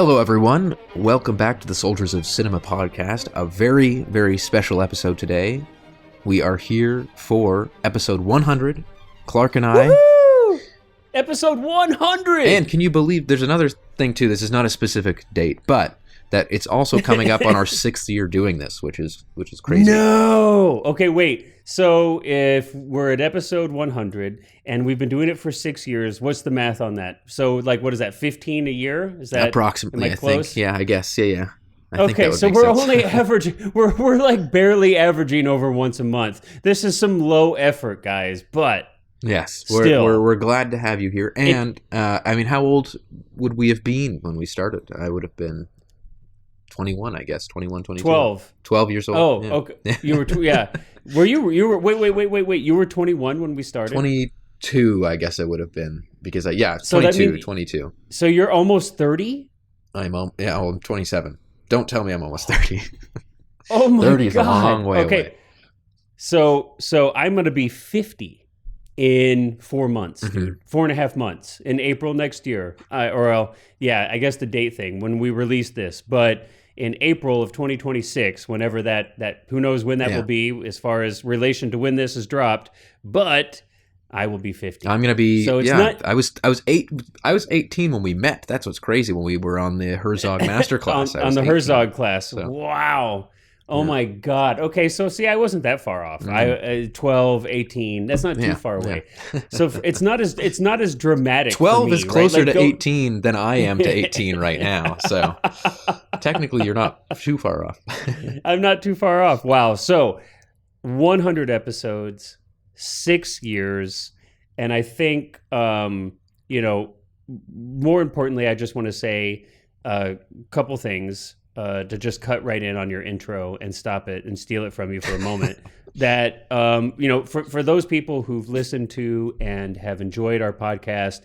Hello, everyone. Welcome back to the Soldiers of Cinema podcast. A very, very special episode today. We are here for episode 100. Clark and I. Woohoo! Episode 100! And can you believe there's another thing, too? This is not a specific date, but that it's also coming up on our 6th year doing this, which is crazy. No! Okay, wait. So if we're at episode 100 and we've been doing it for 6 years, what's the math on that? So, like, what is that, 15 a year? Is that approximately, I close? think. Yeah, I guess. Yeah. Okay, so we're only averaging, we're like barely averaging over once a month. This is some low effort, guys, but yes, still. We're glad to have you here. And, I mean, how old would we have been when we started? I would have been 21, I guess. 21, 22. 12 years old. Oh, yeah. Okay. You were, yeah. You were, wait. You were 21 when we started? 22, I guess I would have been. Because, So 22. So you're almost 30? I'm 27. Don't tell me I'm almost 30. Oh my God. 30 is a long way away. So I'm going to be 50 in 4 months, Mm-hmm. 4.5 months, in April next year. I guess the date thing, when we release this. But in April of 2026, whenever that who knows when that will be as far as relation to when this is dropped, but I will be 50. I'm going to be, so it's not, I was 18 when we met. That's what's crazy, when we were on the Herzog Masterclass. on the 18. Herzog class. So. Wow. Oh Yeah. my God. Okay, so see, I wasn't that far off. Mm-hmm. 12, 18. That's not too far away. So it's not as dramatic. 12 for me, is closer right? Like, to 18 than I am to 18 right now. So technically, you're not too far off. I'm not too far off. Wow. So 100 episodes, 6 years, and I think more importantly, I just want to say a couple things. To just cut right in on your intro and stop it and steal it from you for a moment. That, for those people who've listened to and have enjoyed our podcast,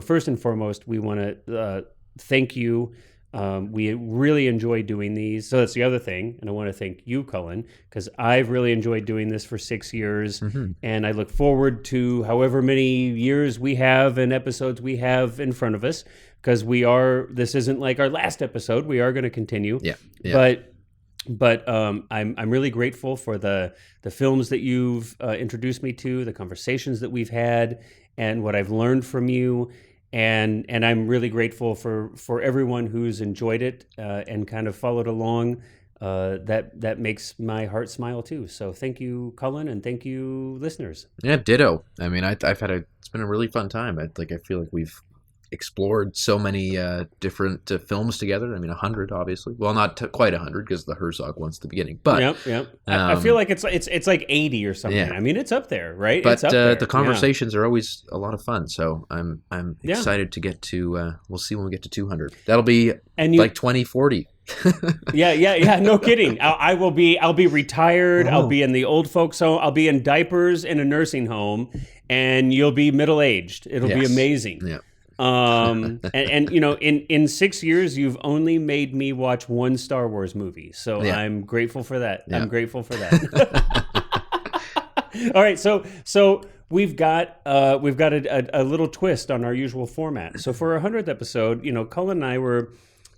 first and foremost, we want to thank you. We really enjoy doing these. So that's the other thing. And I want to thank you, Cullen, because I've really enjoyed doing this for 6 years. Mm-hmm. And I look forward to however many years we have and episodes we have in front of us. Because this isn't like our last episode. We are going to continue. Yeah. But I'm really grateful for the films that you've introduced me to, the conversations that we've had, and what I've learned from you. And I'm really grateful for everyone who's enjoyed it and kind of followed along. That makes my heart smile too. So thank you, Cullen, and thank you, listeners. Yeah, ditto. I mean, it's been a really fun time. I feel like we've explored so many different films together. I mean, 100, obviously. Well, not quite 100 because the Herzog one's the beginning. But yep. I feel like it's like 80 or something. Yeah. I mean, it's up there, right? But it's up there. The conversations are always a lot of fun. So I'm excited to get to. We'll see when we get to 200. That'll be like 2040. Yeah. No kidding. I'll be retired. Oh. I'll be in the old folks home. I'll be in diapers in a nursing home, and you'll be middle aged. It'll be amazing. Yeah. And in 6 years you've only made me watch one Star Wars movie, so I'm grateful for that. I'm grateful for that. All right, so we've got a little twist on our usual format. So for our 100th episode, Cullen and I were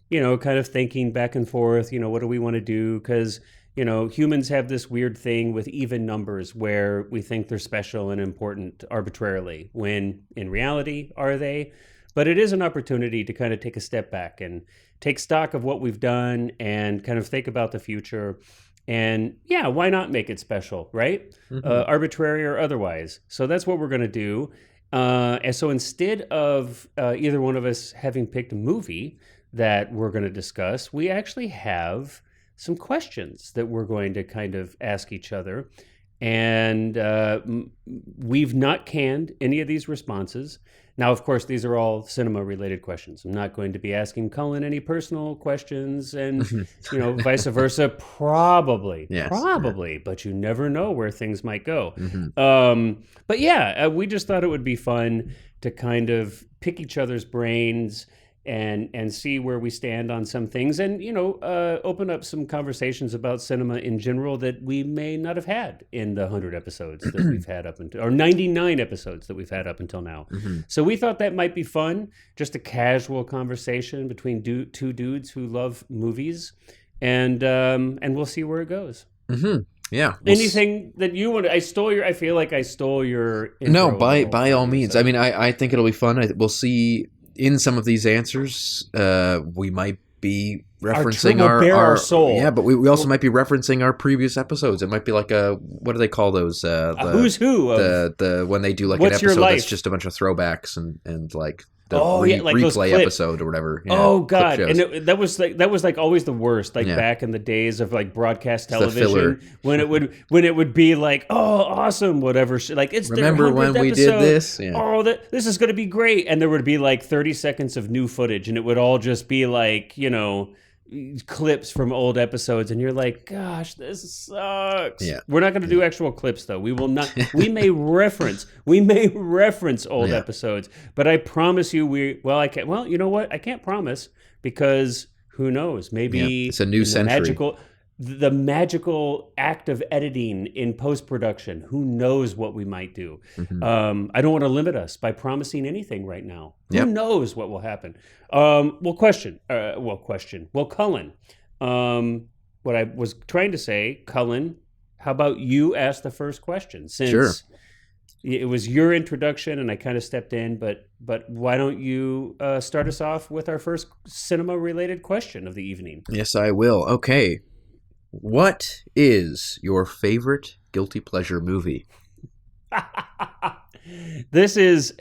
kind of thinking back and forth, what do we want to do, because humans have this weird thing with even numbers where we think they're special and important arbitrarily, when in reality, are they? But it is an opportunity to kind of take a step back and take stock of what we've done and kind of think about the future. And why not make it special, right? Mm-hmm. Arbitrary or otherwise. So that's what we're going to do. And so instead of either one of us having picked a movie that we're going to discuss, we actually have some questions that we're going to kind of ask each other. And we've not canned any of these responses. Now, of course, these are all cinema-related questions. I'm not going to be asking Cullen any personal questions and, vice versa. Probably, but you never know where things might go. Mm-hmm. We just thought it would be fun to kind of pick each other's brains and see where we stand on some things, and open up some conversations about cinema in general that we may not have had in the 100 episodes that we've had up until, or 99 episodes that we've had up until now. Mm-hmm. So we thought that might be fun, just a casual conversation between two dudes who love movies, and we'll see where it goes. Mm-hmm. Yeah. Anything that you want? I feel like I stole your intro. No, by all means. I mean, I think it'll be fun. We'll see in some of these answers. We might be referencing our soul. Yeah, but we also might be referencing our previous episodes. It might be like what do they call those? Who's who? The when they do like an episode that's just a bunch of throwbacks and like the like replay episode or whatever. Yeah, oh god, and that was like always the worst. Like back in the days of like broadcast television, when it would be like, oh awesome, whatever. Like it's remember when we did this? Yeah. Oh, this is going to be great, and there would be like 30 seconds of new footage, and it would all just be like clips from old episodes, and you're like, gosh, this sucks. Yeah. We're not going to do actual clips though. We will not. we may reference old episodes, but I promise you I can't. Well, you know what? I can't promise, because who knows? Maybe it's a new century. The magical act of editing in post-production. Who knows what we might do? Mm-hmm. I don't want to limit us by promising anything right now. Who knows what will happen? Cullen. What I was trying to say, Cullen, how about you ask the first question? Since it was your introduction and I kind of stepped in, but why don't you start us off with our first cinema-related question of the evening? Yes, I will. Okay. What is your favorite guilty pleasure movie? This is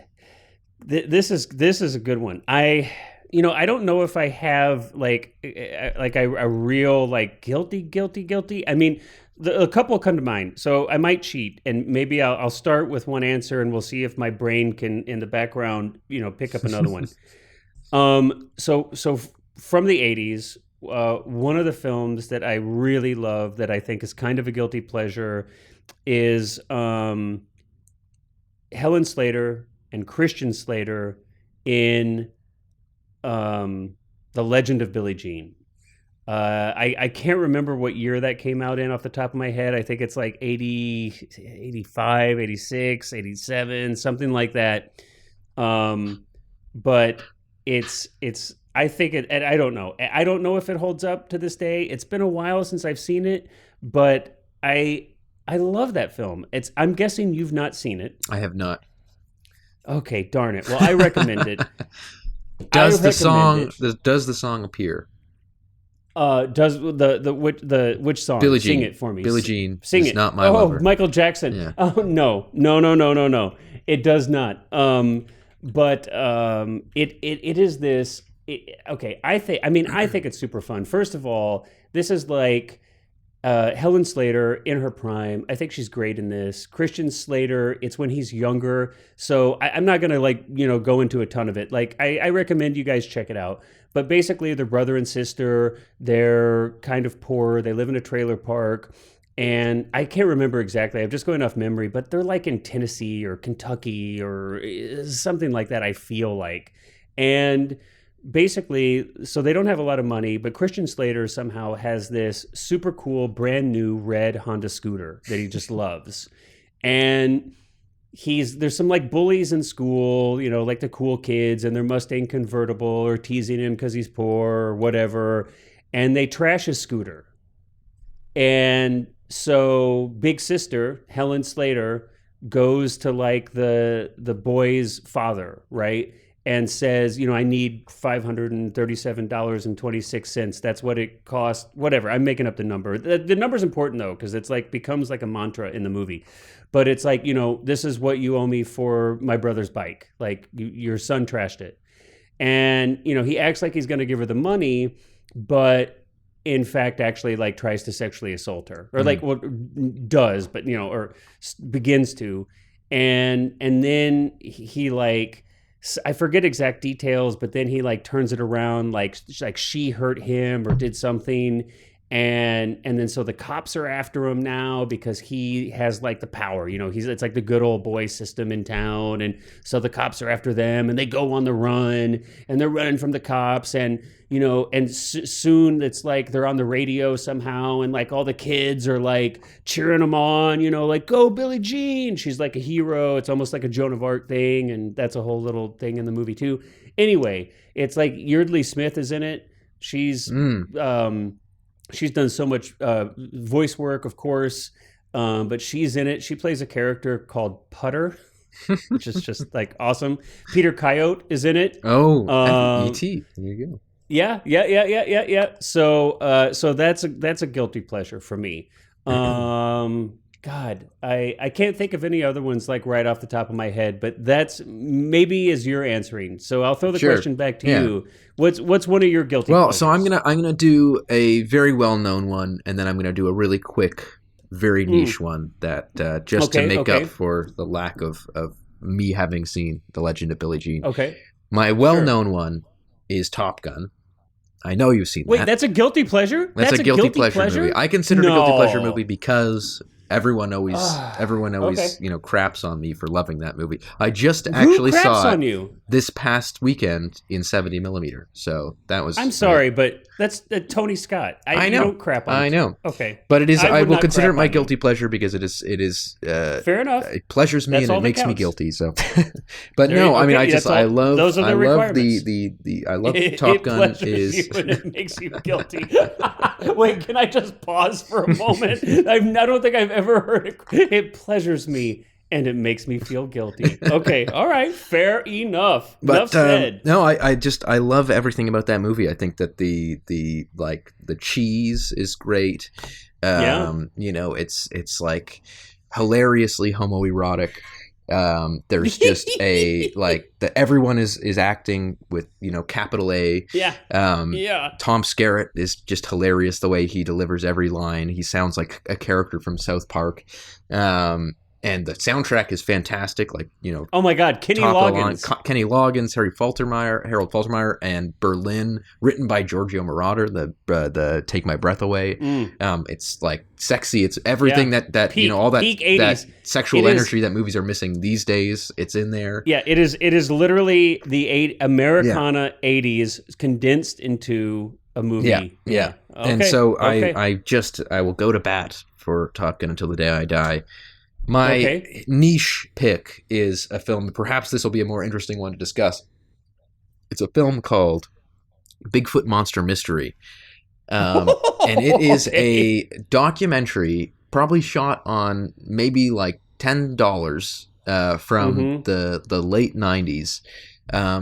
a good one. I don't know if I have a real like guilty. I mean, a couple come to mind, so I might cheat, and maybe I'll start with one answer, and we'll see if my brain can, in the background, pick up another one. So from the 80s. One of the films that I really love that I think is kind of a guilty pleasure is Helen Slater and Christian Slater in The Legend of Billie Jean. I can't remember what year that came out in off the top of my head. I think it's like 80, 85, 86, 87, something like that. But it's I think and I don't know. I don't know if it holds up to this day. It's been a while since I've seen it, but I love that film. I'm guessing you've not seen it. I have not. Okay, darn it. Well, I recommend it. Does the song appear? Does which song? Billie Jean. Sing it for me. Billie Jean. Sing it. Not my lover. Michael Jackson. Yeah. Oh no. It does not. It is this. Okay, I think it's super fun. First of all, this is like Helen Slater in her prime. I think she's great in this. Christian Slater, it's when he's younger. So I'm not going to go into a ton of it. Like I recommend you guys check it out. But basically they're brother and sister. They're kind of poor. They live in a trailer park. And I can't remember exactly. I'm just going off memory. But they're like in Tennessee or Kentucky or something like that, I feel like. And basically, so they don't have a lot of money, but Christian Slater somehow has this super cool, brand new red Honda scooter that he just loves. And there's some like bullies in school, like the cool kids and their Mustang convertible, or teasing him because he's poor or whatever. And they trash his scooter. And so big sister, Helen Slater, goes to like the boy's father, right? And says, I need $537.26. That's what it cost. Whatever. I'm making up the number. The number's important though, because it's like becomes like a mantra in the movie. But it's like, this is what you owe me for my brother's bike. Like your son trashed it. And, he acts like he's going to give her the money, but in fact, actually like tries to sexually assault her, or like does, but, or begins to. And then he like, I forget exact details, but then he like turns it around, like she hurt him or did something, and then so the cops are after him now because he has like the power, it's like the good old boy system in town, and so the cops are after them, and they go on the run, and they're running from the cops, and soon it's like they're on the radio somehow, and like all the kids are like cheering them on, like go Billie Jean, she's like a hero. It's almost like a Joan of Arc thing, and that's a whole little thing in the movie too. Anyway, it's like Yeardley Smith is in it. She's done so much voice work, of course, but she's in it. She plays a character called Putter, which is just like awesome. Peter Coyote is in it. Oh, E.T. There you go. Yeah. So that's a guilty pleasure for me. God, I can't think of any other ones like right off the top of my head, but that's maybe as you're answering. So I'll throw the question back to you. What's one of your guilty pleasures? So I'm gonna do a very well known one, and then I'm gonna do a really quick, very niche one that to make up for the lack of me having seen The Legend of Billie Jean. Okay. My well known one is Top Gun. I know you've seen that. Wait, that's a guilty pleasure? That's a guilty pleasure movie. I consider it a guilty pleasure movie because everyone always craps on me for loving that movie. I just actually saw it this past weekend in 70 millimeter. So that was. I'm sorry, but that's Tony Scott. I know. You don't crap on. I know. Okay, but it is. I will consider it my guilty pleasure because it is. Fair enough. It pleasures me and it makes me guilty. So, but no, I mean, I love. Those are the requirements. I love Top Gun. You and it makes you guilty. Wait, can I just pause for a moment? I don't think I've ever heard it. It pleasures me and it makes me feel guilty. Okay, all right, fair enough. Enough said. No, I love everything about that movie. I think that the cheese is great. It's like hilariously homoerotic. There's just everyone is acting with capital A. Tom Skerritt is just hilarious the way he delivers every line. He sounds like a character from South Park. And the soundtrack is fantastic. Oh my God, Kenny Loggins, Harold Faltermeyer, and Berlin, written by Giorgio Moroder. The Take My Breath Away. It's like sexy. It's everything that all that sexual energy that movies are missing these days. It's in there. Yeah, it is literally the Americana 80s condensed into a movie. Yeah. Okay. And so I will go to bat for Top Gun until the day I die. My niche pick is a film. Perhaps this will be a more interesting one to discuss. It's a film called Bigfoot Monster Mystery. And it is a documentary, probably shot on maybe like $10 from the late 90s.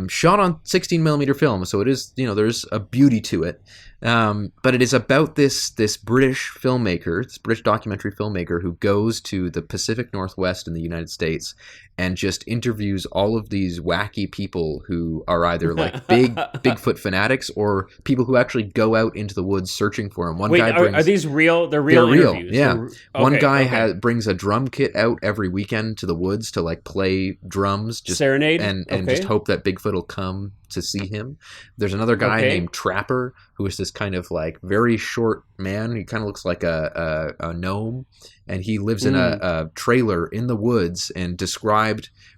Shot on 16 millimeter film, so it is, there's a beauty to it. But it is about this British filmmaker, this British documentary filmmaker who goes to the Pacific Northwest in the United States and just interviews all of these wacky people who are either like Bigfoot fanatics or people who actually go out into the woods searching for him. Are these real? They're real interviews? Yeah. One guy brings a drum kit out every weekend to the woods to like play drums, just serenade, and just hope that Bigfoot will come to see him. There's another guy named Trapper who is this kind of like very short man. He kind of looks like a gnome, and he lives in a trailer in the woods and described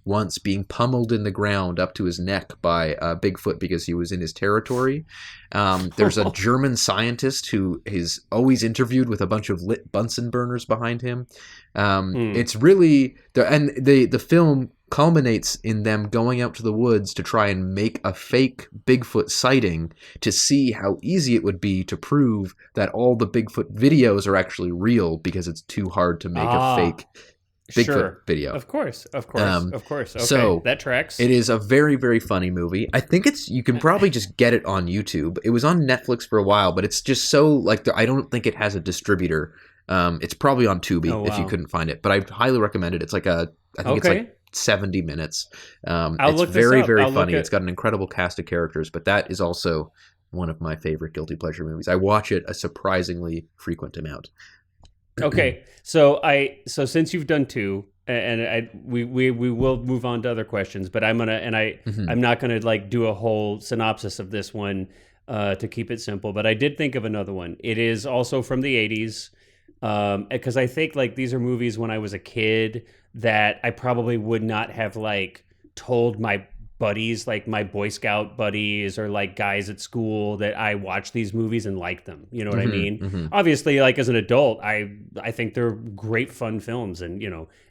once being pummeled in the ground up to his neck by Bigfoot because he was in his territory. There's a German scientist who is always interviewed with a bunch of lit Bunsen burners behind him. It's really the film culminates in them going out to the woods to try and make a fake Bigfoot sighting to see how easy it would be to prove that all the Bigfoot videos are actually real because it's too hard to make a fake Bigfoot video. Of course. Okay, so that tracks. It is a very, very funny movie. I think you can probably just get it on YouTube. It was on Netflix for a while, but it's just so I don't think it has a distributor. It's probably on Tubi if you couldn't find it, but I highly recommend it. It's like I think it's like 70 minutes. It's very, very funny. It's got an incredible cast of characters, but that is also one of my favorite guilty pleasure movies. I watch it a surprisingly frequent amount. Okay, so since you've done two, and we will move on to other questions, but I'm not gonna like do a whole synopsis of this one. to keep it simple. But I did think of another one. It is also from the 80s. Because I think like these are movies when I was a kid that I probably would not have like told my buddies, like my Boy Scout buddies or like guys at school, that I watched these movies and liked them. You know what I mean? Obviously, like as an adult, I think they're great fun films, and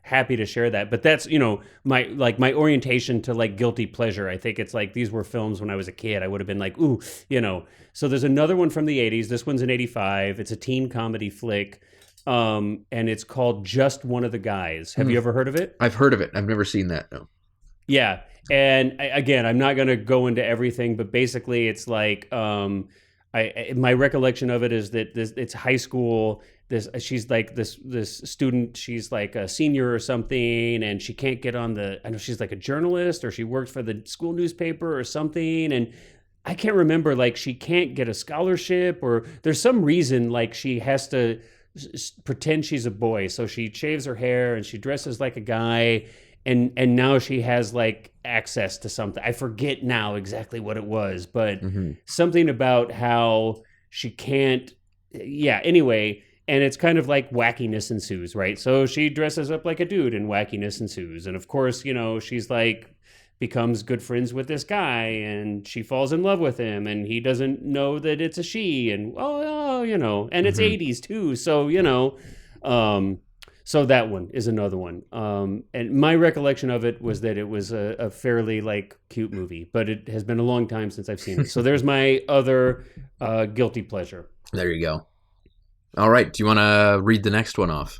happy to share that. But that's my orientation to like guilty pleasure. I think it's like these were films when I was a kid. I would have been like, ooh, So there's another one from the 80s. This one's in 85. It's a teen comedy flick. And it's called Just One of the Guys. Have you ever heard of it? I've heard of it. I've never seen that, no. Yeah. And again, I'm not going to go into everything, but basically it's like, my recollection of it is that it's high school. She's like this student. She's like a senior or something, and she can't get on I know she's like a journalist, or she works for the school newspaper or something. And I can't remember, like she can't get a scholarship, or there's some reason like she has to pretend she's a boy. So she shaves her hair and she dresses like a guy. And now she has like access to something. I forget now exactly what it was, but something about how she can't. Yeah. Anyway, and it's kind of like wackiness ensues, right? So she dresses up like a dude and wackiness ensues. And of course, she's like becomes good friends with this guy, and she falls in love with him, and he doesn't know that it's a she, and and it's 80s too. So, so that one is another one. And my recollection of it was that it was a fairly like cute movie, but it has been a long time since I've seen it. So there's my other guilty pleasure. There you go. All right. Do you want to read the next one off?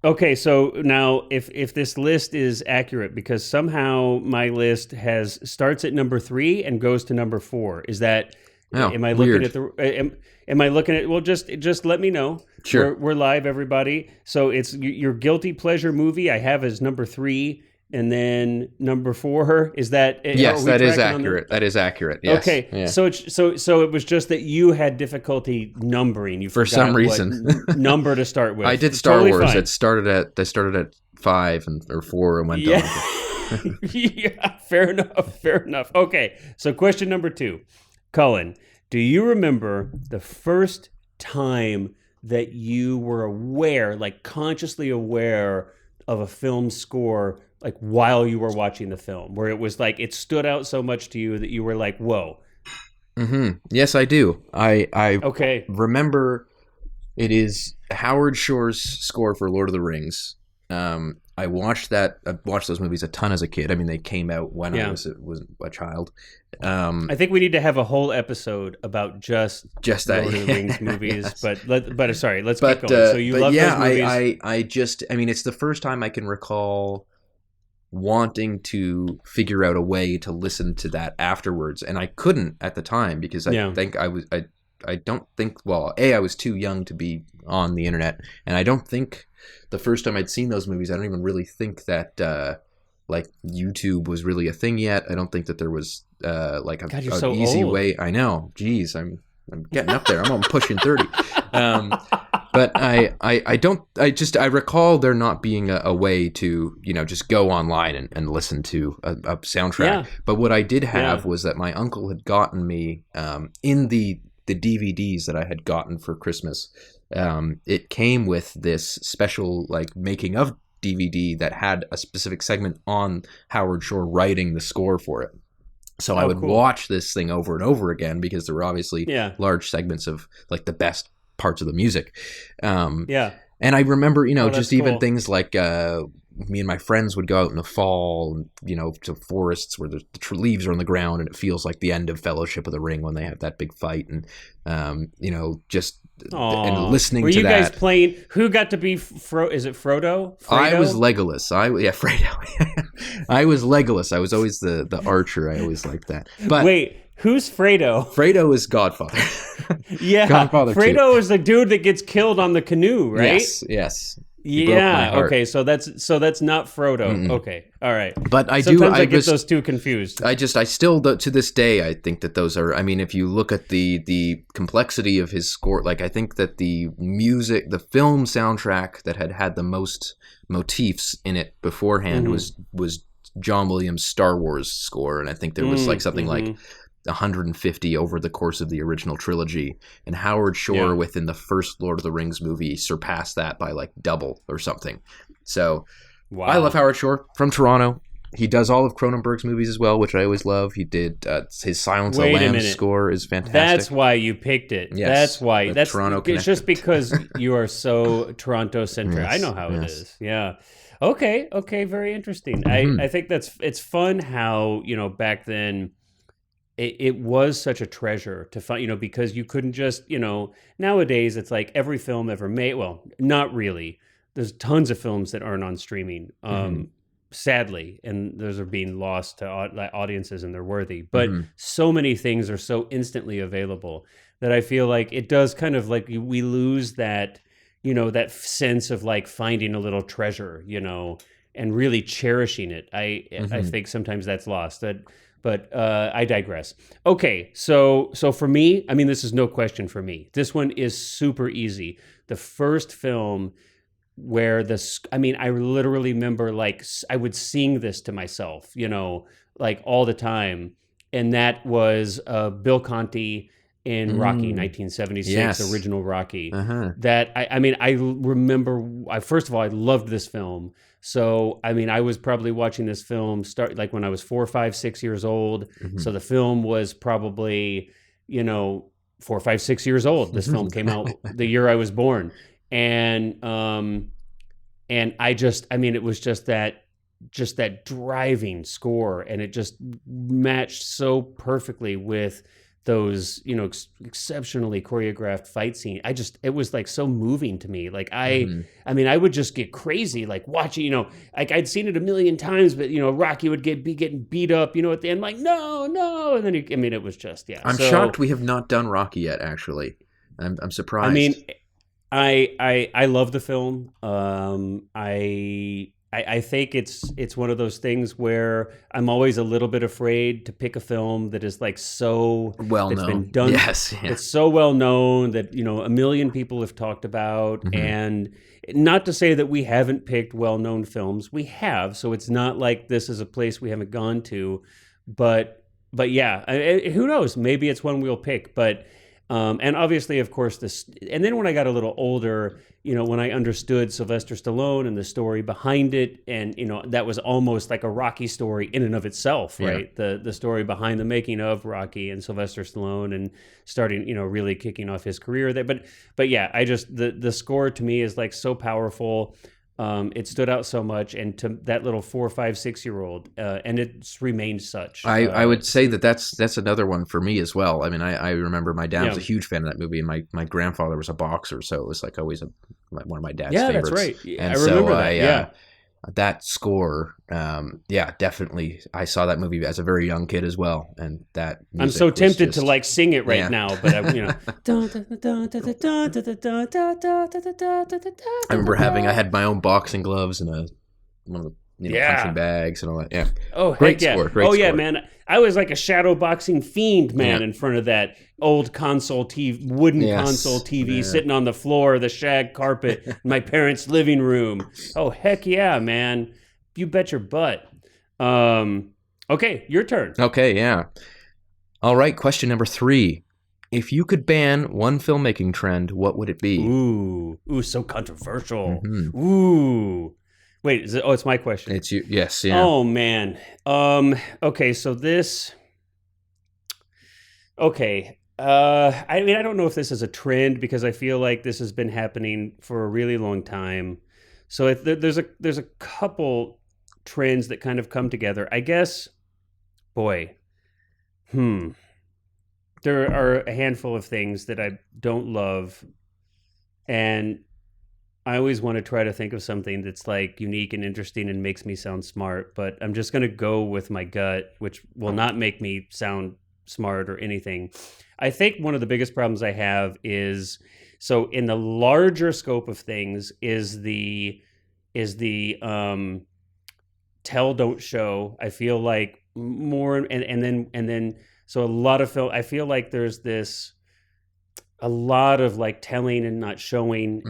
Okay, so now if this list is accurate, because somehow my list starts at number 3 and goes to number 4. Is that? Am I looking at the? Am I looking at? Well, just let me know. Sure. We're live, everybody. So it's your guilty pleasure movie. I have as number 3, and then number 4 is that. Yes, that is accurate. That is accurate. Yes. Okay. Yeah. So it was just that you had difficulty numbering. You for some reason number to start with. I did Star Wars. Fine. They started at 5 or 4 and went down. Yeah. Fair enough. Okay. So question number 2. Cullen, do you remember the first time that you were aware, like consciously aware of a film score, like while you were watching the film, where it was like it stood out so much to you that you were like, whoa? Yes, I do. I okay. remember it is Howard Shore's score for Lord of the Rings. I watched those movies a ton as a kid. I mean, they came out when I was a child. I think we need to have a whole episode about just that Lord of the Rings movies. Yes. But sorry, let's keep going. So you love those movies? I mean, it's the first time I can recall wanting to figure out a way to listen to that afterwards, and I couldn't at the time because I think I was too young to be on the internet, and I don't think the first time I'd seen those movies, I don't even really think that like YouTube was really a thing yet. I don't think that there was like an easy way. I know. Jeez, I'm getting up there. I'm pushing 30. But I recall there not being a way to, just go online and listen to a soundtrack. Yeah. But what I did have was that my uncle had gotten me in the DVDs that I had gotten for Christmas. It came with this special like making of DVD that had a specific segment on Howard Shore writing the score for it. So I would watch this thing over and over again because there were obviously large segments of like the best parts of the music. And I remember, even things like me and my friends would go out in the fall, to forests where the leaves are on the ground and it feels like the end of Fellowship of the Ring when they have that big fight, and and listening to that. Were you guys playing? Who got to be is it Frodo? I was Legolas. Fredo. I was Legolas. I was always the archer. I always liked that. But wait, who's Fredo? Fredo is Godfather. Yeah, Godfather Fredo is the dude that gets killed on the canoe, right? Yes. Yeah. Okay. So that's not Frodo. Mm-mm. Okay. All right. But I get those two confused. I still to this day I think that those are. I mean, if you look at the complexity of his score, like I think that the film soundtrack that had the most motifs in it beforehand was John Williams' Star Wars score, and I think there was like something like 150 over the course of the original trilogy, and Howard Shore within the first Lord of the Rings movie surpassed that by like double or something. So I love Howard Shore from Toronto. He does all of Cronenberg's movies as well, which I always love. He did his Silence of the Lambs score is fantastic. That's why you picked it. Yes, that's why. That's Toronto it's just because you are so Toronto centric. Yes, I know how it is. Yeah. Okay. Very interesting. I think it's fun how, back then it was such a treasure to find, because you couldn't just, nowadays it's like every film ever made. Well, not really. There's tons of films that aren't on streaming. Sadly, and those are being lost to audiences, and they're worthy. But so many things are so instantly available that I feel like it does kind of like we lose that, that sense of like finding a little treasure, and really cherishing it. I think sometimes that's lost. But I digress. Okay, so for me, I mean, this is no question for me. This one is super easy. The first film where I literally remember like I would sing this to myself, like all the time. And that was Bill Conti in Rocky, 1976, original Rocky. That I remember, first of all, I loved this film. So, I was probably watching this film start like when I was 4, 5, 6 years old. So the film was probably, 4, 5, 6 years old. This film came out the year I was born. And it was just that driving score, and it just matched so perfectly with those, exceptionally choreographed fight scene. It was like so moving to me. Like I would just get crazy, like watching, like I'd seen it a million times, but Rocky would be getting beat up, at the end, like, no. And then it was just, I'm shocked we have not done Rocky yet, actually. I'm surprised. I love the film. I think it's one of those things where I'm always a little bit afraid to pick a film that is like so well known. Been done. Yes, yeah. It's so well known that a million people have talked about, and not to say that we haven't picked well-known films. We have, so it's not like this is a place we haven't gone to, but yeah, who knows? Maybe it's one we'll pick, but. And obviously, of course, and then when I got a little older, when I understood Sylvester Stallone and the story behind it, and, that was almost like a Rocky story in and of itself, right? Yeah. The story behind the making of Rocky and Sylvester Stallone and starting, really kicking off his career there. But yeah, the score to me is like so powerful. It stood out so much, and to that little 4, 5, 6-year-old, and it's remained such. I would say that's another one for me as well. I remember my dad was a huge fan of that movie, and my grandfather was a boxer, so it was like always one of my dad's favorites. Yeah, that's right. And I remember that. That score, definitely. I saw that movie as a very young kid as well, and that I'm so tempted to like sing it right now, but I remember I had my own boxing gloves and one of the punching bags and all that. Yeah. Oh, great heck score. Yeah. Great score. Yeah, man. I was like a shadow boxing fiend, man, in front of that old console TV, wooden console TV, sitting on the floor of the shag carpet in my parents' living room. Oh, heck yeah, man. You bet your butt. Okay, your turn. Okay, yeah. All right, question number 3. If you could ban one filmmaking trend, what would it be? Ooh, so controversial. Ooh. Wait, it's my question. It's you. Yes, yeah. Oh, man. Okay, so this... Okay. I don't know if this is a trend, because I feel like this has been happening for a really long time. So there's a couple trends that kind of come together. I guess, boy, there are a handful of things that I don't love, and I always want to try to think of something that's like unique and interesting and makes me sound smart, but I'm just going to go with my gut, which will not make me sound smart or anything. I think one of the biggest problems I have is, so in the larger scope of things, is the tell, don't show. I feel like more, and then so a lot of film, I feel like there's a lot of like telling and not showing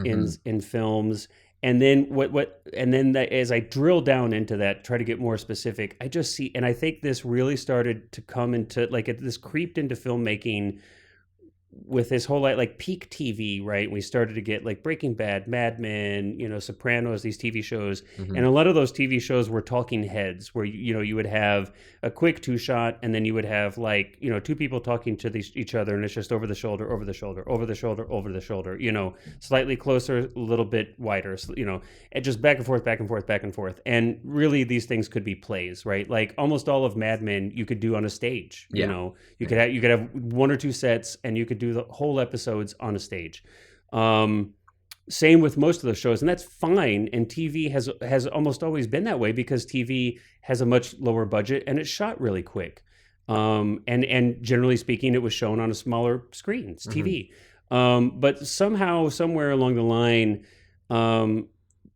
in films. And then as I drill down into that, try to get more specific, I just see, and I think this really started to come into this creeped into filmmaking with this whole like peak TV, right? We started to get like Breaking Bad, Mad Men, Sopranos, these TV shows, and a lot of those TV shows were talking heads, where you would have a quick 2-shot, and then you would have like two people talking to each other, and it's just over the shoulder, over the shoulder, over the shoulder, over the shoulder, slightly closer, a little bit wider, and just back and forth, back and forth, back and forth. And really, these things could be plays, right? Like almost all of Mad Men you could do on a stage. You could have 1 or 2 sets, and you could do the whole episodes on a stage. Same with most of the shows, and that's fine. And TV has almost always been that way because TV has a much lower budget and it's shot really quick. And generally speaking, it was shown on a smaller screen. It's TV. But somehow, somewhere along the line,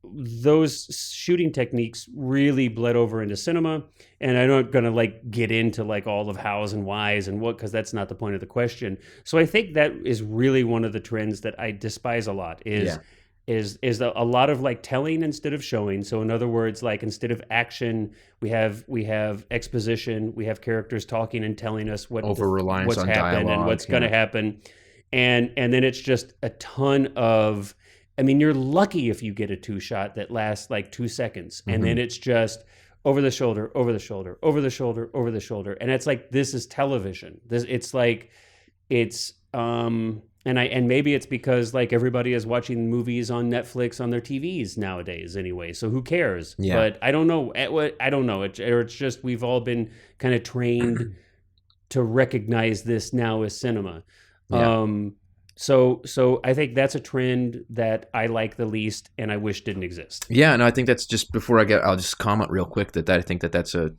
those shooting techniques really bled over into cinema. And I'm not going to like get into like all of hows and whys and what, because that's not the point of the question. So I think that is really one of the trends that I despise a lot is a lot of like telling instead of showing. So in other words, like instead of action, we have exposition, we have characters talking and telling us what's happened dialogue, and what's going to happen. And then it's just a ton of, I mean, you're lucky if you get a 2-shot that lasts like 2 seconds. And then it's just over the shoulder, over the shoulder, over the shoulder, over the shoulder. And it's like, this is television. And maybe it's because like everybody is watching movies on Netflix on their TVs nowadays anyway. So who cares? Yeah. But I don't know. I don't know. It's just, we've all been kind of trained to recognize this now as cinema. Yeah. So I think that's a trend that I like the least, and I wish didn't exist. Yeah, no, I think that's just before I'll just comment real quick that I think that's a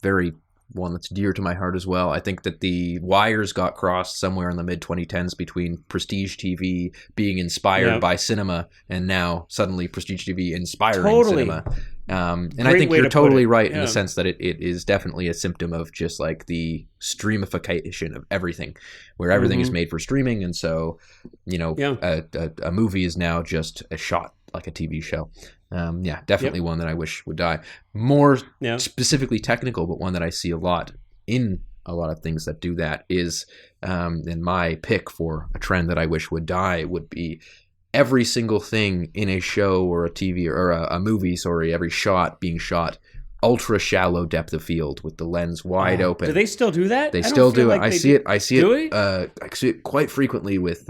very one that's dear to my heart as well. I think that the wires got crossed somewhere in the mid-2010s between prestige TV being inspired by cinema, and now suddenly prestige TV inspiring cinema. And I think you're totally right in the sense that it is definitely a symptom of just like the streamification of everything, where everything is made for streaming. And so, a movie is now just a shot like a TV show. Definitely one that I wish would die. More specifically technical, but one that I see a lot in a lot of things that do that is, and my pick for a trend that I wish would die would be every single thing in a show or a TV or a movie, every shot being shot ultra shallow depth of field with the lens wide open. Do they still do that? They still do it. I see it quite frequently with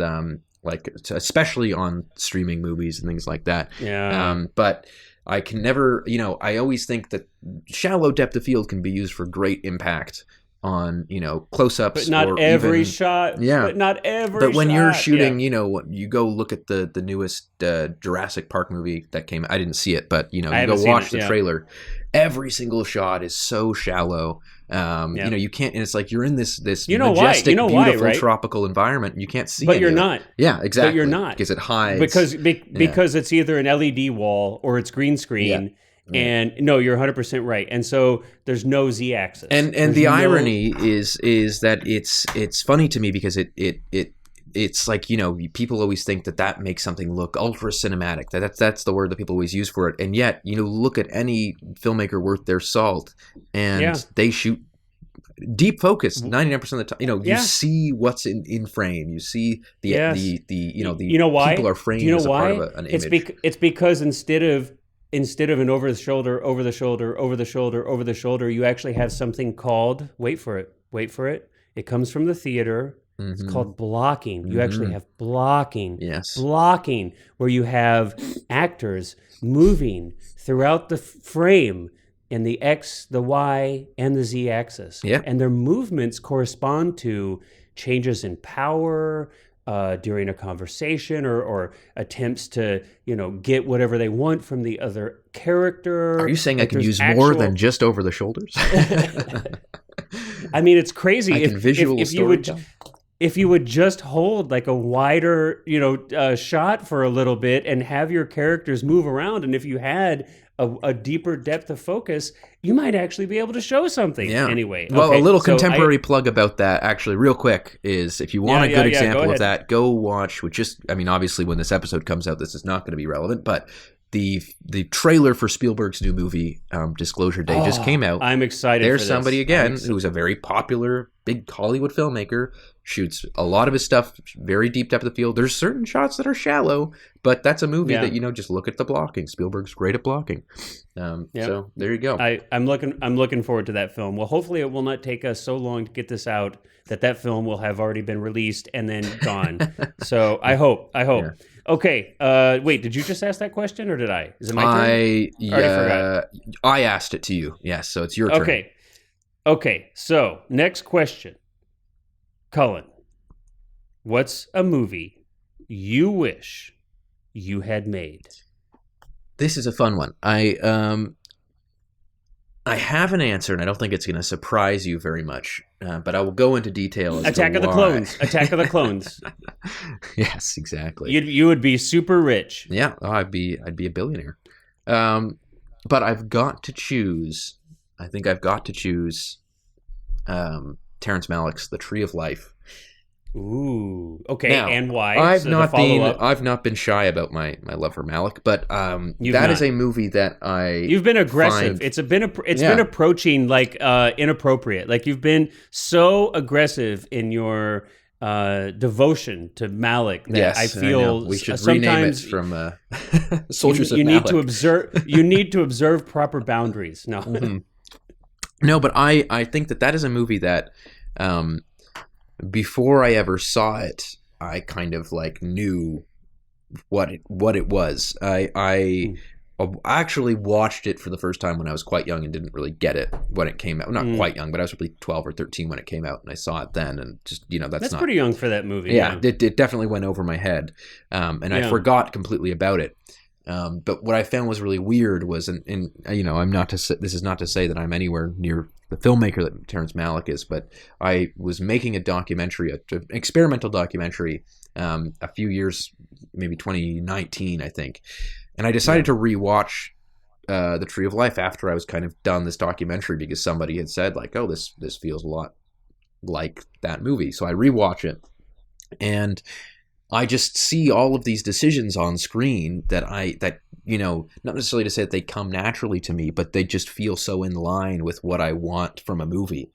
like especially on streaming movies and things like that. Yeah. But I can never, I always think that shallow depth of field can be used for great impact on, close-ups. But not every shot. Yeah. But not every shot. But when you're shooting, you go look at the newest Jurassic Park movie that came. I didn't see it, but, you go watch the trailer. Every single shot is so shallow. You can't, and it's like you're in this majestic, beautiful tropical environment, and you can't see it. But you're not. Yeah, exactly. But you're not. Because it hides. Because it's either an LED wall or it's green screen. Yeah. And no, you're 100% right. And so there's no Z-axis. And the irony is that it's funny to me because it's like, people always think that makes something look ultra cinematic. That's the word that people always use for it. And yet, look at any filmmaker worth their salt, and they shoot deep focus 99% of the time. You see what's in frame. You see the why? People are framed as a part of an image. It's because instead of an over the shoulder, over the shoulder, over the shoulder, over the shoulder, you actually have something called, wait for it. It comes from the theater. It's called blocking. You actually have blocking. Yes. Blocking, where you have actors moving throughout the frame in the X, the Y, and the Z axis. Yeah. And their movements correspond to changes in power during a conversation or attempts to, get whatever they want from the other character. Are you saying I can use more than just over the shoulders? I mean, it's crazy. I can visual storytelling. If you would just hold like a wider, shot for a little bit and have your characters move around, and if you had a deeper depth of focus, you might actually be able to show something. Yeah. Anyway. Well, a little contemporary plug about that, actually, real quick, is if you want a good example of that, go watch, obviously when this episode comes out, this is not going to be relevant, but the trailer for Spielberg's new movie, Disclosure Day, just came out. I'm excited. There's for this. somebody again who's a very popular, big Hollywood filmmaker, shoots a lot of his stuff very deep depth of the field. There's certain shots that are shallow, but that's a movie that, just look at the blocking. Spielberg's great at blocking. So there you go. I'm looking forward to that film. Well, hopefully it will not take us so long to get this out that film will have already been released and then gone. So I hope. Yeah. Okay. Wait, did you just ask that question or did I? Is it my turn? I forgot. I asked it to you. Yes. So it's your turn. Okay. So next question. Cullen, what's a movie you wish you had made? This is a fun one. I have an answer, and I don't think it's going to surprise you very much, but I will go into detail. Attack of the Clones. Attack of the Clones. Yes, exactly. You would be super rich. Yeah, I'd be a billionaire. But I've got to choose. I think I've got to choose Terrence Malick's The Tree of Life. Ooh, okay. Now, and why? I've not been shy about my love for Malick, but is a movie that you've been aggressive. It's been approaching like inappropriate. Like you've been so aggressive in your devotion to Malick that I feel we should rename it from Soldiers of Malick. You need to observe proper boundaries. No, no, but I think that is a movie that. Before I ever saw it, I kind of like knew what it was. I actually watched it for the first time when I was quite young and didn't really get it when it came out. Not quite young, but I was probably 12 or 13 when it came out, and I saw it then, and just that's not, pretty young for that movie. Yeah. It definitely went over my head, and I forgot completely about it. But what I found was really weird was, and I'm not to say, this is not to say that I'm anywhere near the filmmaker that Terrence Malick is, but I was making a documentary, an experimental documentary, a few years, maybe 2019, I think, and I decided to rewatch The Tree of Life after I was kind of done this documentary because somebody had said like, oh, this feels a lot like that movie, so I rewatch it, and I just see all of these decisions on screen that not necessarily to say that they come naturally to me, but they just feel so in line with what I want from a movie.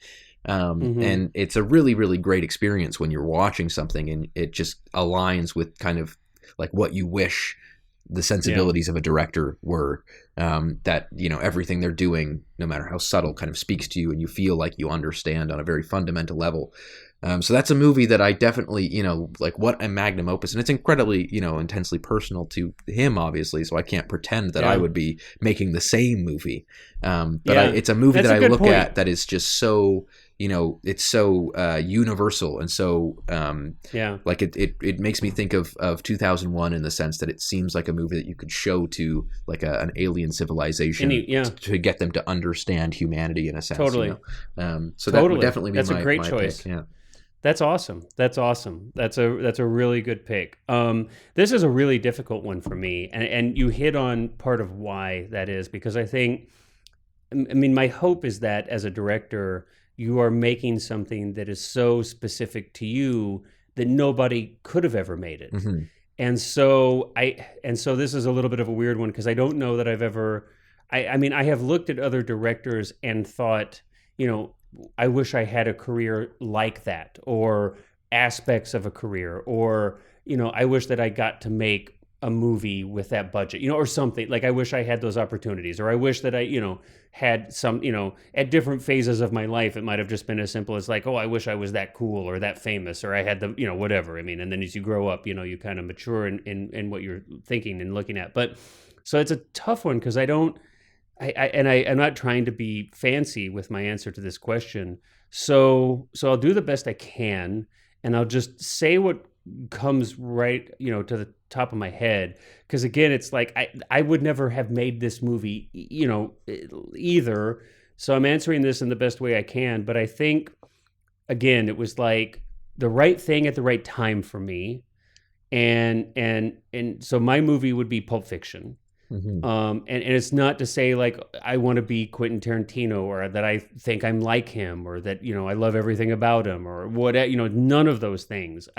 And it's a really, really great experience when you're watching something and it just aligns with kind of like what you wish the sensibilities of a director were, that, everything they're doing, no matter how subtle, kind of speaks to you and you feel like you understand on a very fundamental level. So that's a movie that I definitely, like what a magnum opus, and it's incredibly, intensely personal to him, obviously. So I can't pretend that I would be making the same movie. It's a movie that I look at that is just so, it's so universal, and so like it makes me think of 2001 in the sense that it seems like a movie that you could show to like an alien civilization to get them to understand humanity in a sense. Totally. So that would definitely be a great choice. Pick. Yeah. That's awesome. That's a really good pick. This is a really difficult one for me, and you hit on part of why that is, because I think, my hope is that as a director, you are making something that is so specific to you that nobody could have ever made it. Mm-hmm. And so this is a little bit of a weird one because I don't know that I've ever. I have looked at other directors and thought, I wish I had a career like that, or aspects of a career, or, I wish that I got to make a movie with that budget, or something. Like I wish I had those opportunities, or I wish that I, had some, at different phases of my life, it might have just been as simple as like, oh, I wish I was that cool or that famous, or I had the, whatever. And then as you grow up, you kind of mature in what you're thinking and looking at. But so it's a tough one because I'm not trying to be fancy with my answer to this question. So I'll do the best I can, and I'll just say what comes right, to the top of my head. Because again, it's like I would never have made this movie, either. So I'm answering this in the best way I can. But I think, again, it was like the right thing at the right time for me, and so my movie would be Pulp Fiction. Mm-hmm. And it's not to say like I want to be Quentin Tarantino, or that I think I'm like him, or that I love everything about him, or what, none of those things.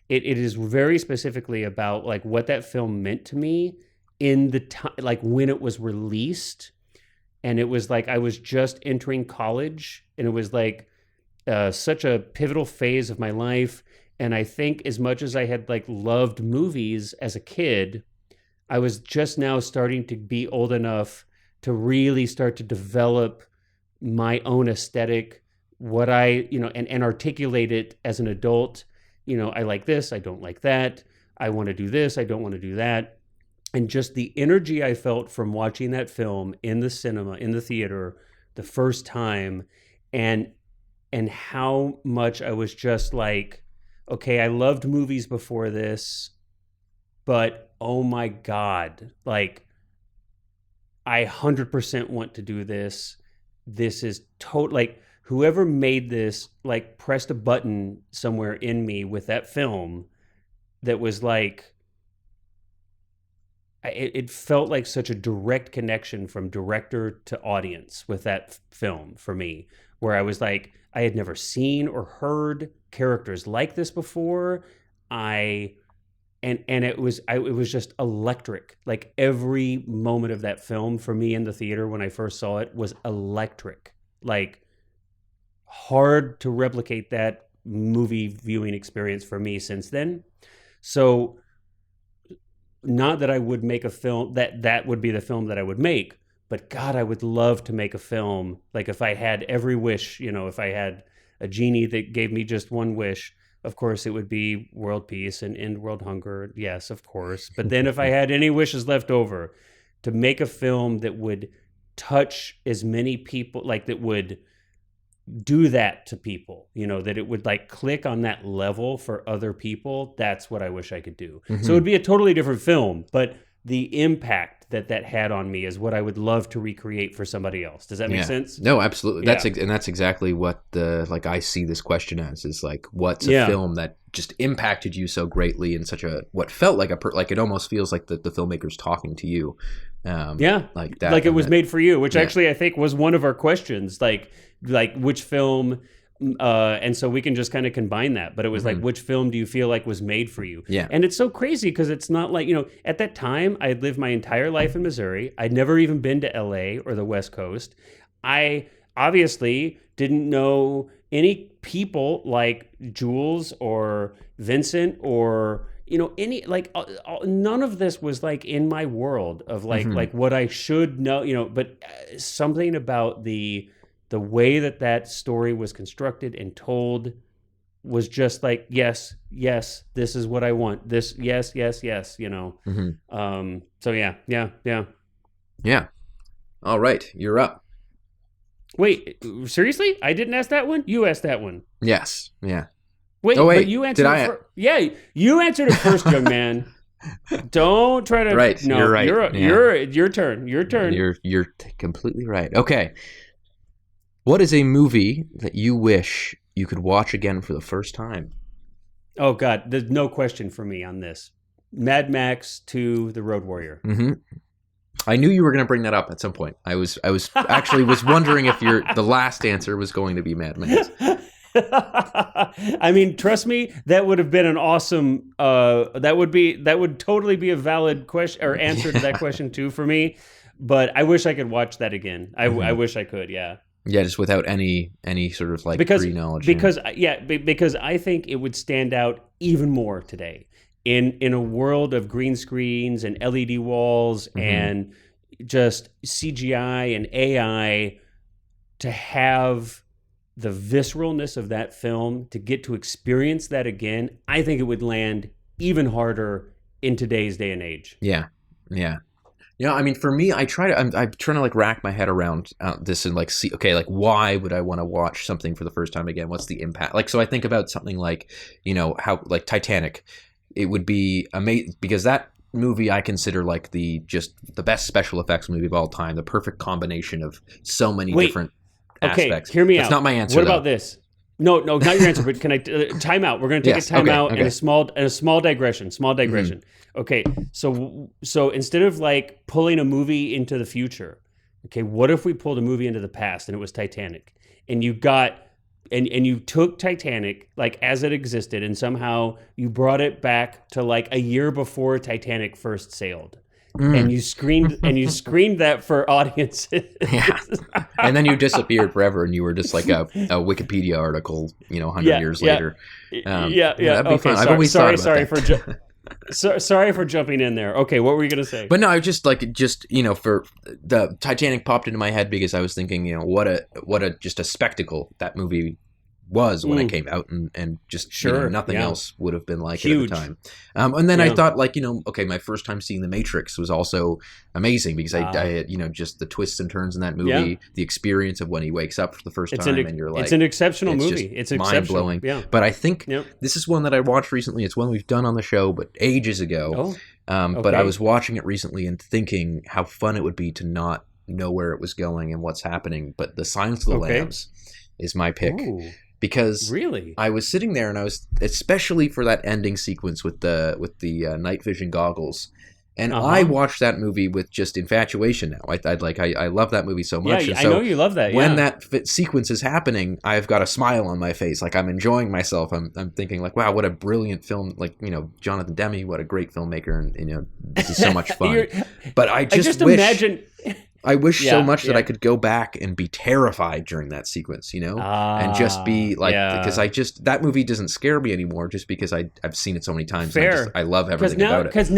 It is very specifically about like what that film meant to me in the time, like when it was released, and it was like I was just entering college, and it was like such a pivotal phase of my life. And I think as much as I had like loved movies as a kid, I was just now starting to be old enough to really start to develop my own aesthetic, what I, and articulate it as an adult. I like this, I don't like that. I want to do this, I don't want to do that. And just the energy I felt from watching that film in the cinema, in the theater, the first time, and how much I was just like, okay, I loved movies before this, but oh my God, like I 100% want to do this. This is like whoever made this, like pressed a button somewhere in me with that film that was like, it felt like such a direct connection from director to audience with that film for me, where I was like, I had never seen or heard characters like this before. And it was just electric. Like every moment of that film for me in the theater when I first saw it was electric. Like hard to replicate that movie viewing experience for me since then. So not that I would make a film that would be the film that I would make, but God, I would love to make a film. Like if I had every wish, if I had a genie that gave me just one wish, of course it would be world peace and end world hunger. Yes, of course. But then if I had any wishes left over, to make a film that would touch as many people, like that would do that to people, that it would like click on that level for other people. That's what I wish I could do. So it would be a totally different film, but the impact that had on me is what I would love to recreate for somebody else. Does that make sense? No, absolutely. Yeah. That's exactly what I see this question as, is like, what's a film that just impacted you so greatly in such a, what felt like like it almost feels like the filmmaker's talking to you. Like that. Like it was made for you, which actually I think was one of our questions, like which film, and so we can just kind of combine that. But it was like, which film do you feel like was made for you? Yeah. And it's so crazy because it's not like, at that time I had lived my entire life in Missouri. I'd never even been to LA or the West Coast. I obviously didn't know any people like Jules or Vincent or any like none of this was like in my world of like what I should know, but something about the way that story was constructed and told was just like, yes, this is what I want. This, yes. So yeah. All right, you're up. Wait, seriously? I didn't ask that one? You asked that one. Yes. Yeah. Wait, but you answered it first. Yeah, you answered it first, young man. Don't try to. Right. No, you're right. Your turn. Your turn. You're completely right. Okay. What is a movie that you wish you could watch again for the first time? Oh God, there's no question for me on this. Mad Max 2: The Road Warrior. Mm-hmm. I knew you were going to bring that up at some point. I was actually wondering if the last answer was going to be Mad Max. I mean, trust me, that would have been an awesome. That would totally be a valid question or answer to that question too for me. But I wish I could watch that again. I wish I could. Yeah. Yeah, just without any sort of like pre-knowledge. Because I think it would stand out even more today in a world of green screens and LED walls and just CGI and AI, to have the visceralness of that film, to get to experience that again. I think it would land even harder in today's day and age. Yeah. I mean, for me, I'm trying to like rack my head around this and like see, okay, like why would I want to watch something for the first time again? What's the impact? Like, so I think about something like, how like Titanic, it would be amazing because that movie I consider like the best special effects movie of all time, the perfect combination of so many different aspects. Hear me out. That's not my answer. What about this? No, not your answer. But can I time out? We're going to take a time out and a small digression. Okay, so instead of like pulling a movie into the future, okay, what if we pulled a movie into the past and it was Titanic, and you got and you took Titanic like as it existed and somehow you brought it back to like a year before Titanic first sailed. and you screened that for audiences. Yeah. And then you disappeared forever, and you were just like a Wikipedia article, 100 years later. That'd be fun. I've always thought about that. Sorry for jumping in there. Okay, what were you gonna say? But no, I just for the Titanic popped into my head because I was thinking, what a just a spectacle that movie was when it came out, and just nothing else would have been like it at the time. And then I thought, okay, my first time seeing The Matrix was also amazing because I had, just the twists and turns in that movie, the experience of when he wakes up for the first time, and you're like, it's an exceptional movie. It's mind blowing. Yeah. But I think this is one that I watched recently. It's one we've done on the show, but ages ago. But I was watching it recently and thinking how fun it would be to not know where it was going and what's happening. But The Silence of the Lambs is my pick. Ooh. Because really, I was sitting there and I was, especially for that ending sequence with the night vision goggles, and I watched that movie with just infatuation. Now I love that movie so much. Yeah, and so I know you love that. When that sequence is happening, I've got a smile on my face. Like, I'm enjoying myself. I'm thinking like, wow, what a brilliant film! Like, Jonathan Demme, what a great filmaker, and this is so much fun. But I just wish, imagine. I wish so much that I could go back and be terrified during that sequence, and just be like, because that movie doesn't scare me anymore just because I've seen it so many times. Fair. I love everything about it. Because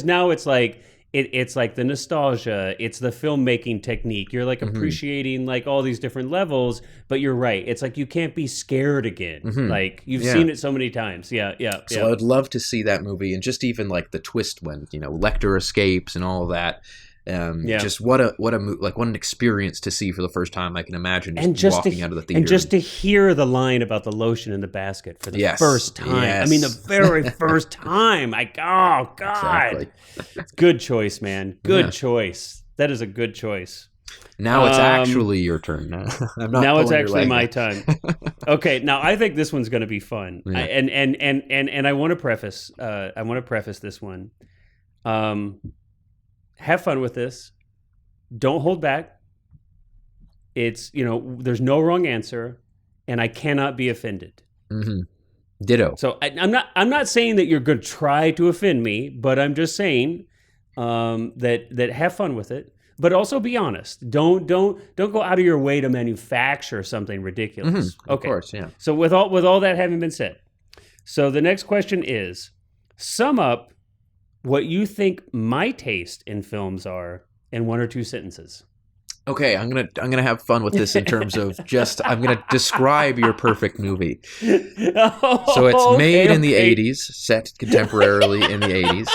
now it's like, it's like the nostalgia, it's the filmmaking technique. You're like appreciating like all these different levels, but you're right. It's like you can't be scared again. Like you've seen it so many times. So I would love to see that movie, and just even like the twist when Lecter escapes and all of that. Just what an experience to see for the first time. I can imagine walking out of the theater and just to hear the line about the lotion in the basket for the first time. I mean, the very first time. Like, oh God, exactly. Good choice, man. Good choice. That is a good choice. Now it's actually your turn. Now it's actually my time. Okay, now I think this one's going to be fun. Yeah. And I want to preface. This one. Have fun with this. Don't hold back. It's, there's no wrong answer, and I cannot be offended. Ditto. So I'm not saying that you're going to try to offend me, but I'm just saying that have fun with it, but also be honest. Don't go out of your way to manufacture something ridiculous. Okay. Of course, yeah. So with all that having been said, so the next question is, sum up what you think my taste in films are in one or two sentences. Okay, I'm gonna have fun with this in terms of I'm gonna describe your perfect movie. So it's made in the 80s, set contemporarily in the 80s.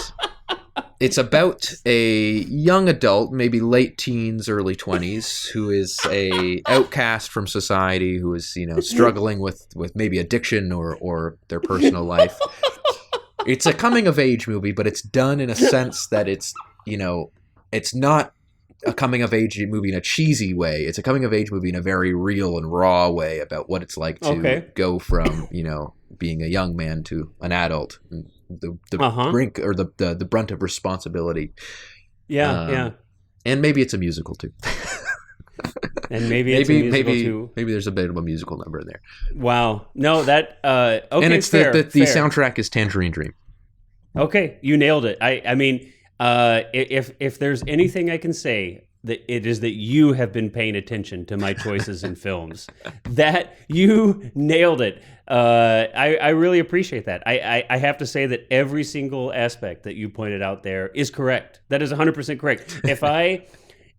It's about a young adult, maybe late teens, early 20s, who is a outcast from society, who is struggling with maybe addiction or their personal life. It's a coming-of-age movie, but it's done in a sense that it's not a coming-of-age movie in a cheesy way. It's a coming-of-age movie in a very real and raw way about what it's like to go from, being a young man to an adult, the brink or the brunt of responsibility. Yeah. And maybe it's a musical too. And maybe it's a musical too. Maybe there's a bit of a musical number in there. Wow. No, that okay. And it's fair. The soundtrack is Tangerine Dream. Okay, you nailed it. I mean, if there's anything I can say, that it is that you have been paying attention to my choices in films. That you nailed it. I really appreciate that. I have to say that every single aspect that you pointed out there is correct. That is 100% correct.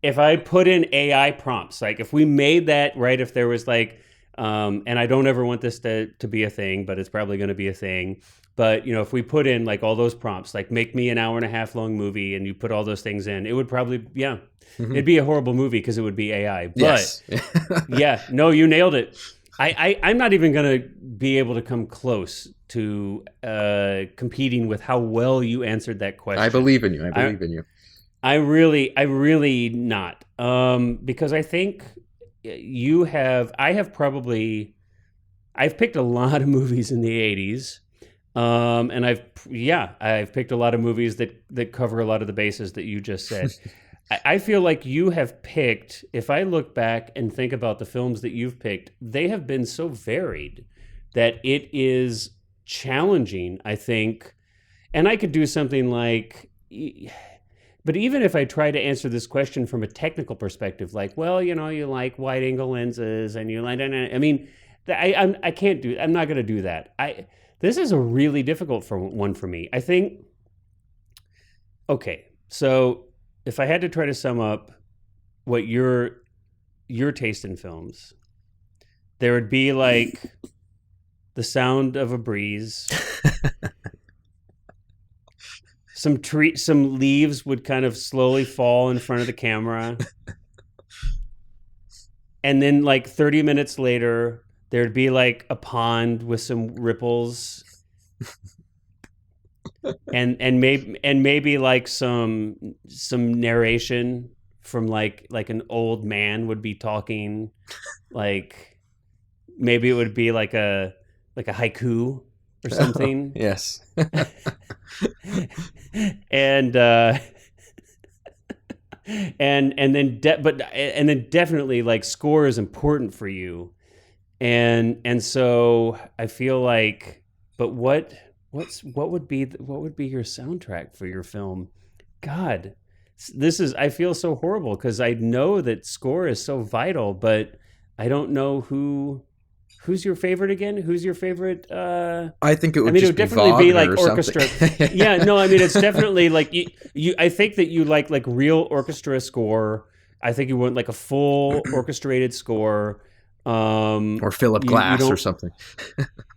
If I put in AI prompts, like if we made that, right, if there was like, and I don't ever want this to be a thing, but it's probably going to be a thing. But, if we put in like all those prompts, like make me an hour and a half long movie, and you put all those things in, it would probably, it'd be a horrible movie because it would be AI. But yes. No, you nailed it. I'm not even going to be able to come close to competing with how well you answered that question. I believe in you. I really not. Because I think I've picked a lot of movies in the 80s. And I've picked a lot of movies that cover a lot of the bases that you just said. I feel like you have picked, if I look back and think about the films that you've picked, they have been so varied that it is challenging, I think. And I could do something like, But even if I try to answer this question from a technical perspective, like, well, you like wide angle lenses and you like, I mean, I can't do, I'm not going to do that. This is a really difficult one for me. I think, okay, so if I had to try to sum up what your taste in films, there would be like the sound of a breeze. Some leaves would kind of slowly fall in front of the camera. And then like 30 minutes later, there'd be like a pond with some ripples. and maybe like some narration from like an old man would be talking, like maybe it would be like a haiku or something. Yes. and then definitely like score is important for you, and so I feel like, but what would be your soundtrack for your film? God, I feel so horrible because I know that score is so vital, but I don't know who's your favorite again? Who's your favorite? I think it would. It would definitely be like orchestra. Yeah, no, I mean it's definitely like you. I think that you like real orchestra score. I think you want like a full orchestrated score, or Philip Glass or something.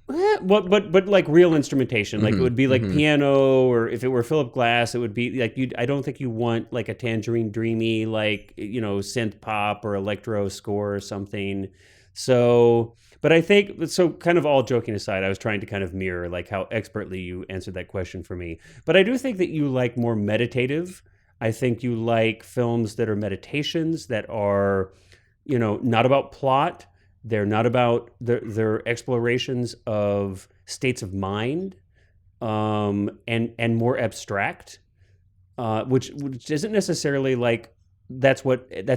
But like real instrumentation, like it would be like piano, or if it were Philip Glass, it would be like I don't think you want like a Tangerine Dreamy like synth pop or electro score or something. So, but I think, so kind of all joking aside, I was trying to kind of mirror like how expertly you answered that question for me. But I do think that you like more meditative. I think you like films that are meditations, that are, not about plot. They're not about their explorations of states of mind, and more abstract, which isn't necessarily like that's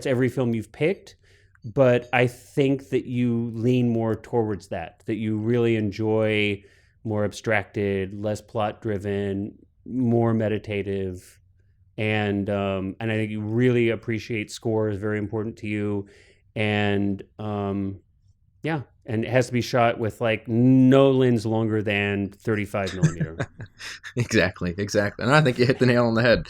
every film you've picked. But I think that you lean more towards that you really enjoy more abstracted, less plot driven, more meditative. And I think you really appreciate score is very important to you. And yeah, and it has to be shot with like no lens longer than 35 millimeter. Exactly. And I think you hit the nail on the head.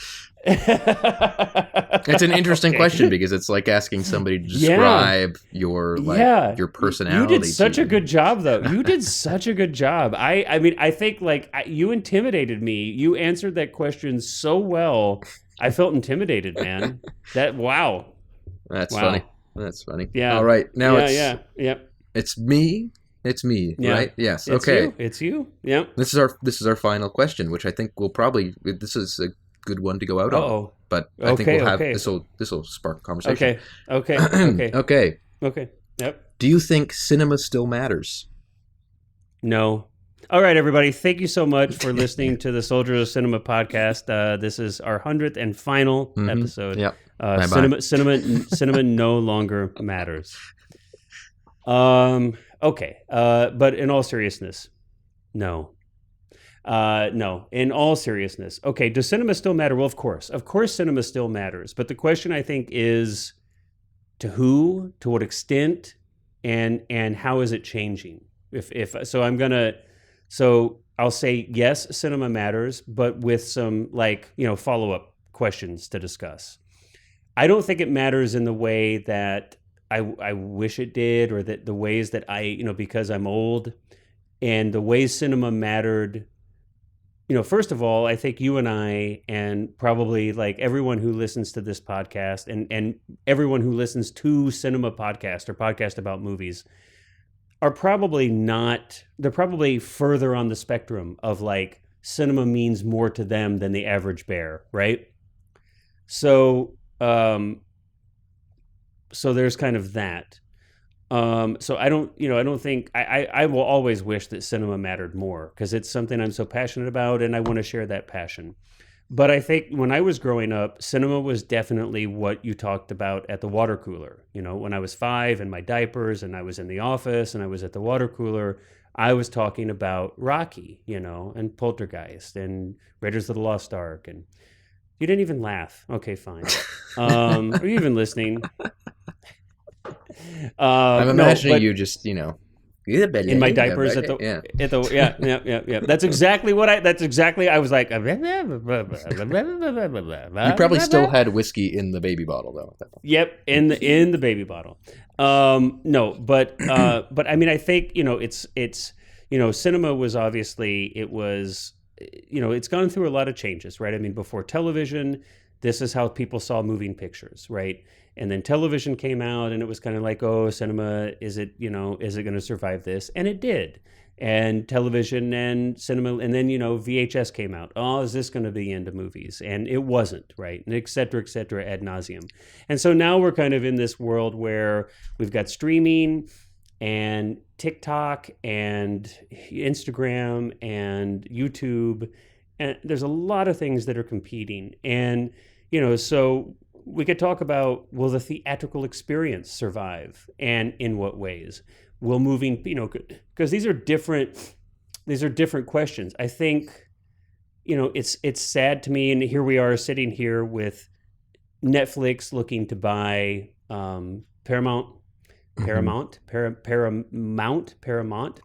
It's an interesting question because it's like asking somebody to describe your personality. You did such a good job, though. You did such a good job. I mean, I think like you intimidated me. You answered that question so well. I felt intimidated, man. Wow. That's funny. That's funny. Yeah. All right. Now It's me. It's me, right? Yes. Okay. It's you. Yeah. This is our final question, which I think this is a good one to go out on. But I think we'll have this will spark conversation. Okay. Yep. Do you think cinema still matters? No. All right, everybody. Thank you so much for listening to the Soldiers of Cinema podcast. This is our 100th and final episode. Yep. Cinema no longer matters. Okay. But in all seriousness, no. No, in all seriousness. Okay, does cinema still matter? Well, of course cinema still matters. But the question, I think, is to who, to what extent, and how is it changing? So I'll say yes, cinema matters, but with some follow-up questions to discuss. I don't think it matters in the way that I wish it did, or that the ways that because I'm old, and the ways cinema mattered. First of all, I think you and I, and probably like everyone who listens to this podcast, and everyone who listens to cinema podcast or podcast about movies, are probably they're probably further on the spectrum of like cinema means more to them than the average bear, right? So there's kind of that. So I don't think I will always wish that cinema mattered more, because it's something I'm so passionate about, and I want to share that passion. But I think when I was growing up, cinema was definitely what you talked about at the water cooler. When I was 5 in my diapers and I was in the office and I was at the water cooler, I was talking about Rocky, and Poltergeist and Raiders of the Lost Ark. You didn't even laugh. Okay, fine. Are you even listening? I'm No, imagining but you just, in my diapers at the yeah. yeah. That's exactly what that's exactly I was like. You probably still had whiskey in the baby bottle though at that point. Yep, in the baby bottle. No, but I mean, I think it's cinema was obviously it was it's gone through a lot of changes, right? I mean, before television, this is how people saw moving pictures, right? And then television came out, and it was kind of like, oh, cinema, is it going to survive this? And it did. And television and cinema, and then VHS came out. Oh, is this going to be into movies? And it wasn't, right? And et cetera, ad nauseum. And so now we're kind of in this world where we've got streaming and TikTok and Instagram and YouTube, and there's a lot of things that are competing. And so we could talk about, will the theatrical experience survive, and in what ways will moving, because these are different questions. I think it's sad to me, and here we are sitting here with Netflix looking to buy Paramount. Paramount.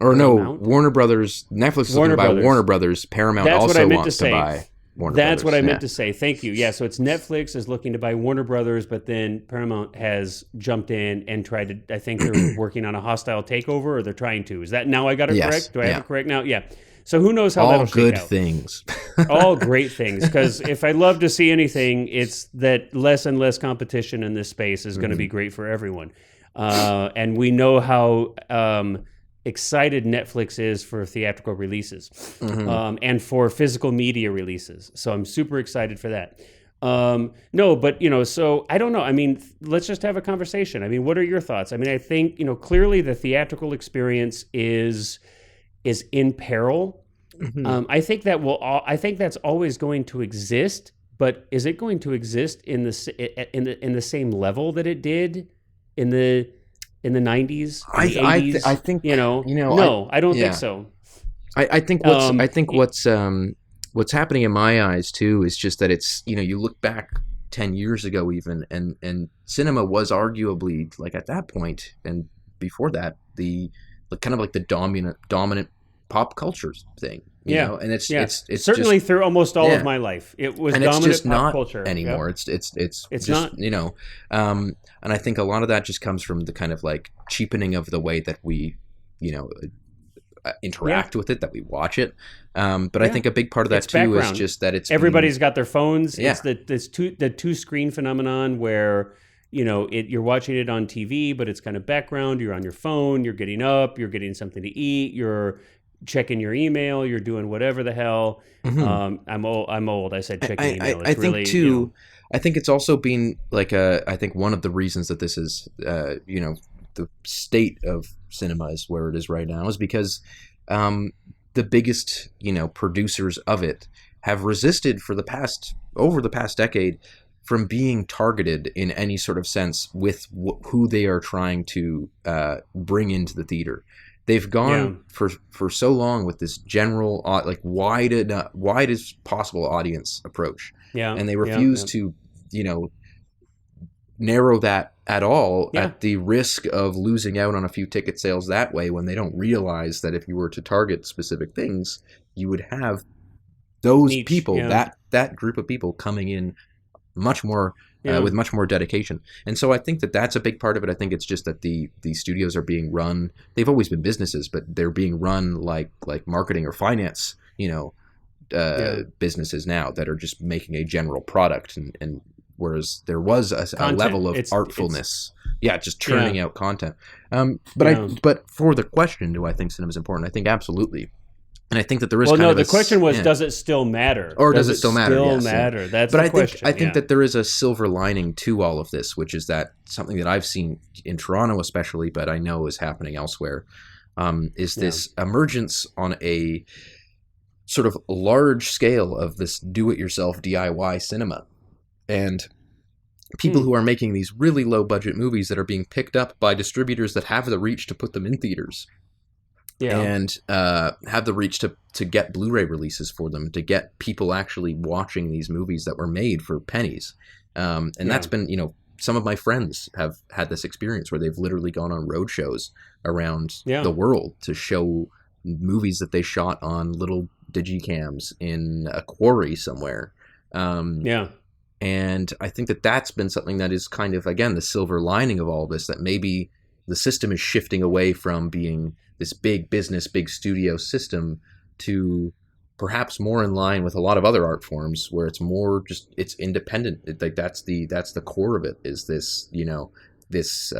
Or no, Warner Brothers. Netflix is looking to buy Warner Brothers. Paramount That's also what I meant wants to say. to buy Warner That's Brothers. what I meant to say. Thank you. Yeah, so it's Netflix is looking to buy Warner Brothers, but then Paramount has jumped in and tried to, I think they're working on a hostile takeover, or they're trying to. Is that, now I got it correct? Do I have it correct now? Yeah. So who knows how that'll shake out. All good things. All great things. Because if I love to see anything, it's that less and less competition in this space is going to be great for everyone. And we know how excited Netflix is for theatrical releases and for physical media releases. So I'm super excited for that. No, but so I don't know. I mean, let's just have a conversation. I mean, what are your thoughts? I mean, I think clearly the theatrical experience is in peril. I think that I think that's always going to exist. But is it going to exist in the same level that it did in the 90s, the 80s? I think no, I don't think so. I think what's happening in my eyes too is just that it's you look back 10 years ago even, and cinema was arguably, like, at that point and before that, the kind of like the dominant pop culture thing. You know? And it's certainly just, through almost all of my life, it was and dominant it's just pop not culture anymore. Yep. It's just not. And I think a lot of that just comes from the kind of like cheapening of the way that we interact with it, that we watch it. But I think a big part of that too is just that everybody's got their phones. It's the two screen phenomenon where you're watching it on TV, but it's kind of background. You're on your phone. You're getting up. You're getting something to eat. You're checking your email. You're doing whatever the hell. I'm old. I said checking email. It's I think really, too. I think it's also been like I think one of the reasons that this is the state of cinema is where it is right now is because the biggest producers of it have resisted over the past decade from being targeted in any sort of sense with who they are trying to bring into the theater. They've gone for so long with this general, like widest possible audience approach, and they refuse to, narrow that at all at the risk of losing out on a few ticket sales that way. When they don't realize that if you were to target specific things, you would have those people, that group of people coming in much more. With much more dedication. And so I think that that's a big part of it. I think it's just that the studios are being run, they've always been businesses, but they're being run like marketing or finance, businesses now that are just making a general product. And whereas there was a level of artfulness, just churning out content. But for the question, do I think cinema is important? I think absolutely. And I think that there is the question was, does it still matter? Or does it still matter? Matter? That's the question. I think that there is a silver lining to all of this, which is that something that I've seen in Toronto especially, but I know is happening elsewhere, is this emergence on a sort of large scale of this do-it-yourself DIY cinema. And people who are making these really low-budget movies that are being picked up by distributors that have the reach to put them in theaters. Yeah. and have the reach to get Blu-ray releases for them, to get people actually watching these movies that were made for pennies. And Yeah. that's been, some of my friends have had this experience where they've literally gone on road shows around Yeah. the world to show movies that they shot on little digicams in a quarry somewhere. Um, Yeah. and I think that that's been something that is kind of, again, the silver lining of all this, that maybe the system is shifting away from being this big business, big studio system to perhaps more in line with a lot of other art forms where it's more just, it's independent. Like that's the core of it, is this, this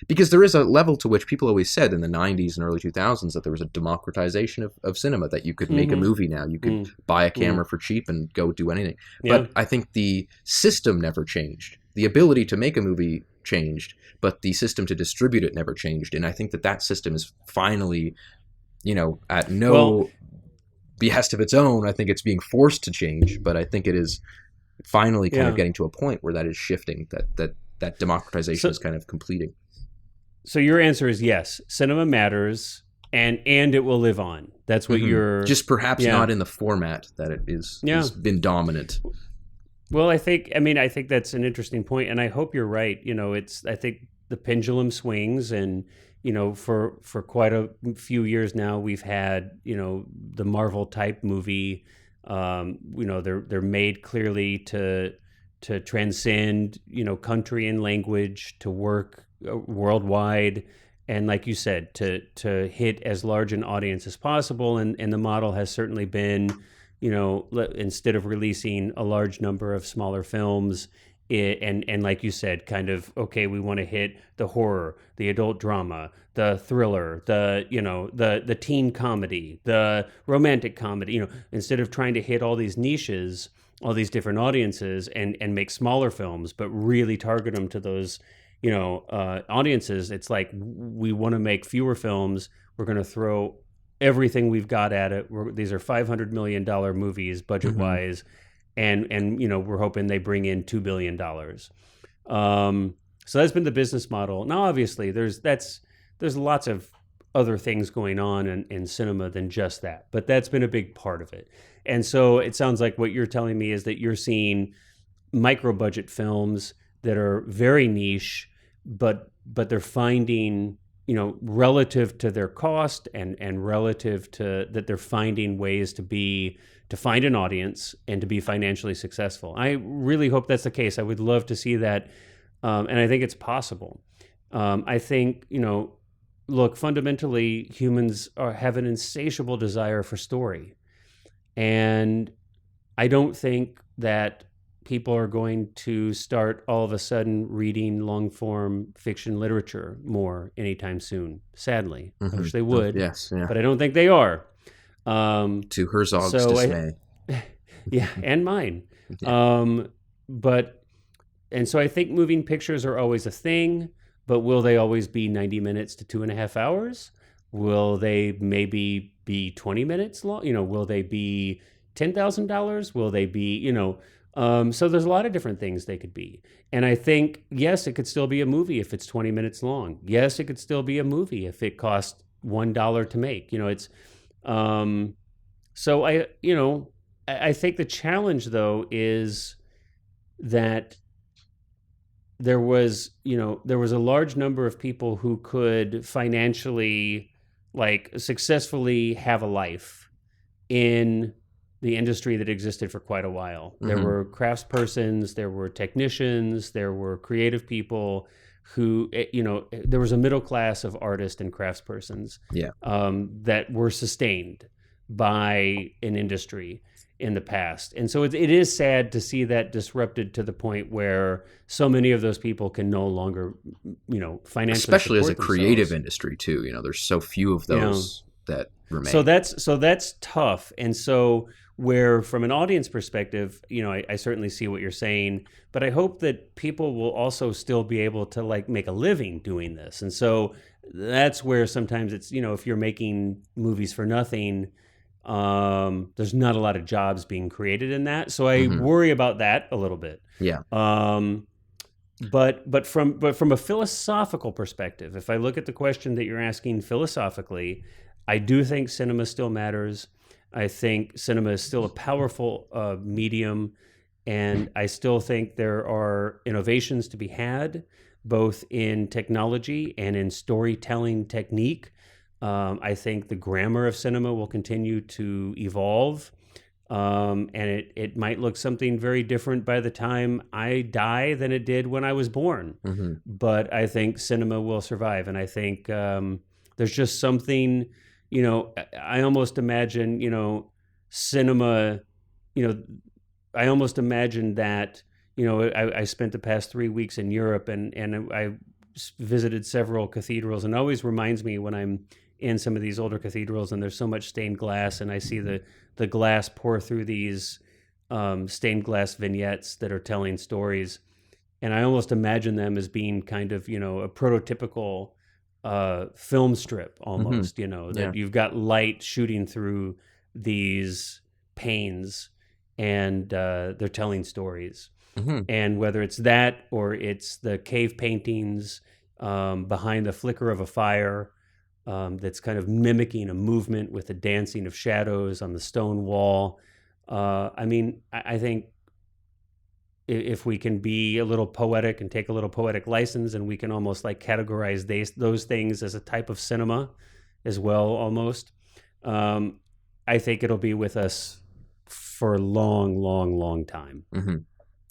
because there is a level to which people always said in the 90s and early 2000s that there was a democratization of cinema, that you could make a Mm-hmm. movie now. You could buy a camera for cheap and go do anything. Yeah. But I think the system never changed. The ability to make a movie changed, but the system to distribute it never changed. And I think that that system is finally, at Well, no behest of its own, I think it's being forced to change, but I think it is finally kind of yeah. getting to a point where that is shifting, that democratization So is kind of completing. so your answer is yes. Cinema matters, and it will live on. That's what you're. Just perhaps Yeah. not in the format that it Yeah. is been dominant. Well, I think that's an interesting point, and I hope you're right. I think the pendulum swings, and for quite a few years now, we've had the Marvel type movie. They're made clearly to transcend country and language, to work worldwide, and like you said, to hit as large an audience as possible. And the model has certainly been, instead of releasing a large number of smaller films, and like you said, kind of, okay, we want to hit the horror, the adult drama, the thriller, the teen comedy, the romantic comedy. Instead of trying to hit all these niches, all these different audiences, and make smaller films, but really target them to those audiences. It's like, we want to make fewer films. We're going to throw everything we've got at it. These are $500 million movies budget wise, and we're hoping they bring in $2 billion. So that's been the business model. Now, obviously, there's lots of other things going on in cinema than just that, but that's been a big part of it. And so it sounds like what you're telling me is that you're seeing micro budget films that are very niche, but they're finding, relative to their cost, and relative to that, they're finding ways to find an audience and to be financially successful. I really hope that's the case. I would love to see that. And I think it's possible. I think, look, fundamentally, humans have an insatiable desire for story. And I don't think that people are going to start all of a sudden reading long form fiction literature more anytime soon. Sadly, I wish they would. Yes, yeah. But I don't think they are. To Herzog's dismay. Yeah, and mine. Yeah. And so I think moving pictures are always a thing, but will they always be 90 minutes to 2.5 hours? Will they maybe be 20 minutes long? Will they be $10,000? Will they be, so there's a lot of different things they could be. And I think, yes, it could still be a movie if it's 20 minutes long. Yes, it could still be a movie if it costs $1 to make. So I think the challenge, though, is that there was a large number of people who could financially, successfully have a life in the industry that existed for quite a while. There were craftspersons, there were technicians, there were creative people who, there was a middle class of artists and craftspersons that were sustained by an industry in the past. And so it is sad to see that disrupted to the point where so many of those people can no longer, financially especially as a support creative themselves. industry too. There's so few of those that remain. So that's tough. And so where from an audience perspective, I certainly see what you're saying, but I hope that people will also still be able to make a living doing this. And so that's where sometimes it's, if you're making movies for nothing, there's not a lot of jobs being created in that. So I worry about that a little bit. Yeah. But from a philosophical perspective, if I look at the question that you're asking philosophically, I do think cinema still matters. I think cinema is still a powerful medium, and I still think there are innovations to be had, both in technology and in storytelling technique. I think the grammar of cinema will continue to evolve. And it might look something very different by the time I die than it did when I was born. Mm-hmm. But I think cinema will survive. And I think there's just something, I almost imagine, cinema, you know, I almost imagine that, I spent the past 3 weeks in Europe and I visited several cathedrals, and it always reminds me when I'm in some of these older cathedrals and there's so much stained glass and I see the glass pour through these stained glass vignettes that are telling stories. And I almost imagine them as being kind of, a prototypical film strip almost, Yeah. that you've got light shooting through these panes and they're telling stories. Mm-hmm. And whether it's that or it's the cave paintings behind the flicker of a fire, that's kind of mimicking a movement with the dancing of shadows on the stone wall. I think if we can be a little poetic and take a little poetic license, and we can almost like categorize those things as a type of cinema as well, almost, I think it'll be with us for a long, long, long time. Mm-hmm.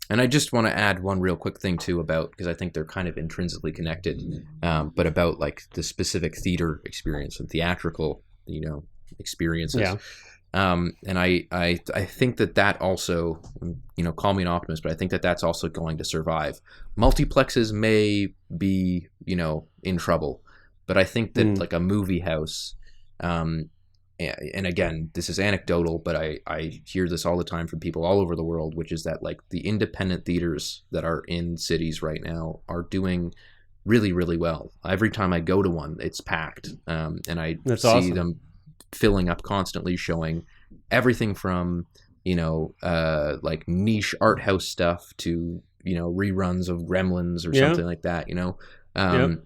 And I just want to add one real quick thing too about, because I think they're kind of intrinsically connected, but about like the specific theater experience and theatrical, experiences. Yeah. And I think that also, call me an optimist, but I think that that's also going to survive. Multiplexes may be, in trouble, but I think that like a movie house, and again, this is anecdotal, but I hear this all the time from people all over the world, which is that like the independent theaters that are in cities right now are doing really, really well. Every time I go to one, it's packed, and I That's see awesome. them filling up constantly, showing everything from like niche art house stuff to reruns of Gremlins or something like that. Yep.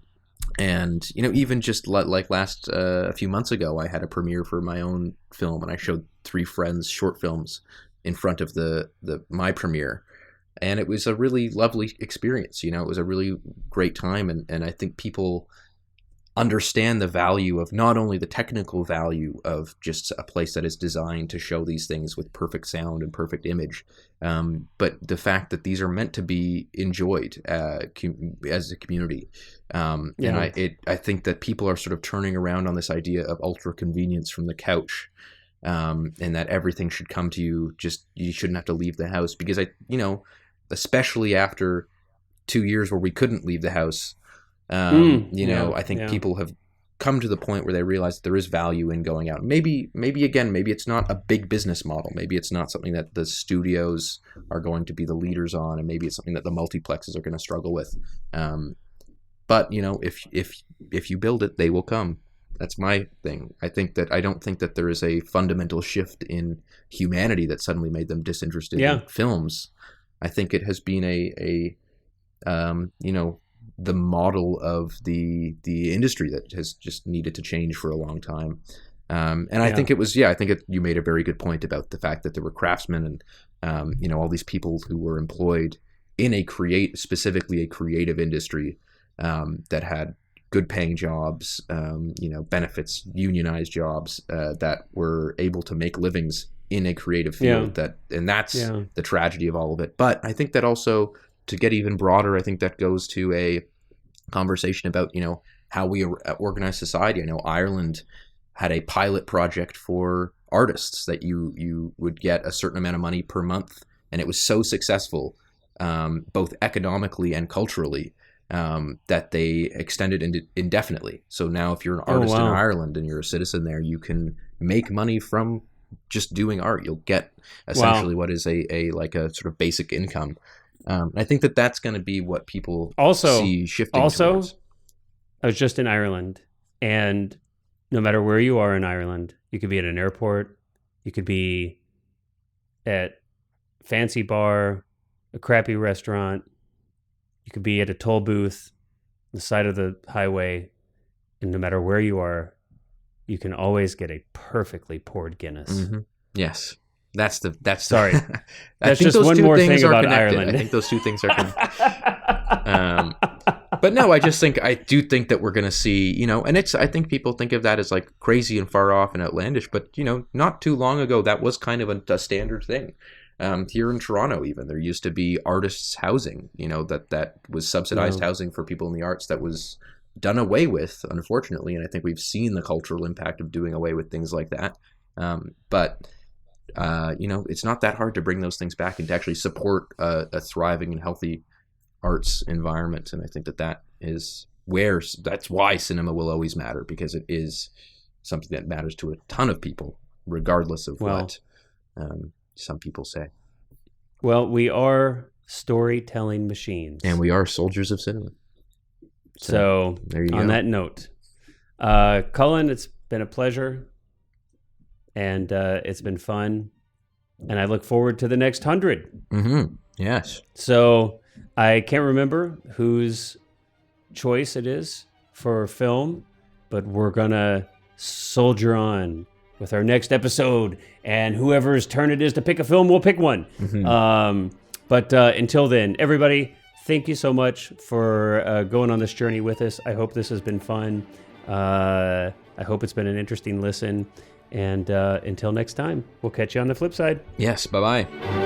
And even just like last a few months ago, I had a premiere for my own film, and I showed 3 friends short films in front of the my premiere, and it was a really lovely experience. It was a really great time, and I think people understand the value of not only the technical value of just a place that is designed to show these things with perfect sound and perfect image, but the fact that these are meant to be enjoyed as a community. And I think that people are sort of turning around on this idea of ultra convenience from the couch, and that everything should come to you. Just you shouldn't have to leave the house, because especially after 2 years where we couldn't leave the house. I think people have come to the point where they realize that there is value in going out. Maybe it's not a big business model. Maybe it's not something that the studios are going to be the leaders on, and maybe it's something that the multiplexes are going to struggle with. But if you build it, they will come. That's my thing. I don't think that there is a fundamental shift in humanity that suddenly made them disinterested in films. I think it has been the model of the industry that has just needed to change for a long time. I think you made a very good point about the fact that there were craftsmen and all these people who were employed in specifically a creative industry, that had good paying jobs, benefits, unionized jobs, that were able to make livings in a creative field. That's the tragedy of all of it. But I think that also, to get even broader, I think that goes to a conversation about, how we organize society. I know Ireland had a pilot project for artists that you would get a certain amount of money per month, and it was so successful, both economically and culturally, that they extended indefinitely. So now if you're an artist in Ireland and you're a citizen there, you can make money from just doing art. You'll get essentially what is a sort of basic income. I think that that's going to be what people see shifting towards. I was just in Ireland, and no matter where you are in Ireland, you could be at an airport, you could be at a fancy bar, a crappy restaurant, you could be at a toll booth, on the side of the highway, and no matter where you are, you can always get a perfully poured Guinness. Mm-hmm. Yes. That's sorry. That's just one more thing about Ireland. I think those two things are but no, I do think that we're going to see, and I think people think of that as like crazy and far off and outlandish, but not too long ago, that was kind of a standard thing. Here in Toronto, even there used to be artists' housing, that was subsidized housing for people in the arts that was done away with, unfortunately. And I think we've seen the cultural impact of doing away with things like that. But it's not that hard to bring those things back and to actually support a thriving and healthy arts environment. And I think that's why cinema will always matter, because it is something that matters to a ton of people, regardless of what some people say. Well, we are storytelling machines. And we are soldiers of cinema. So there you go. On that note, Cullen, it's been a pleasure. And it's been fun. And I look forward to the next 100. Mm-hmm. Yes. So I can't remember whose choice it is for film, but we're going to soldier on with our next episode. And whoever's turn it is to pick a film, we'll pick one. Mm-hmm. But until then, everybody, thank you so much for going on this journey with us. I hope this has been fun. I hope it's been an interesting listen. And until next time, we'll catch you on the flip side. Yes, bye-bye.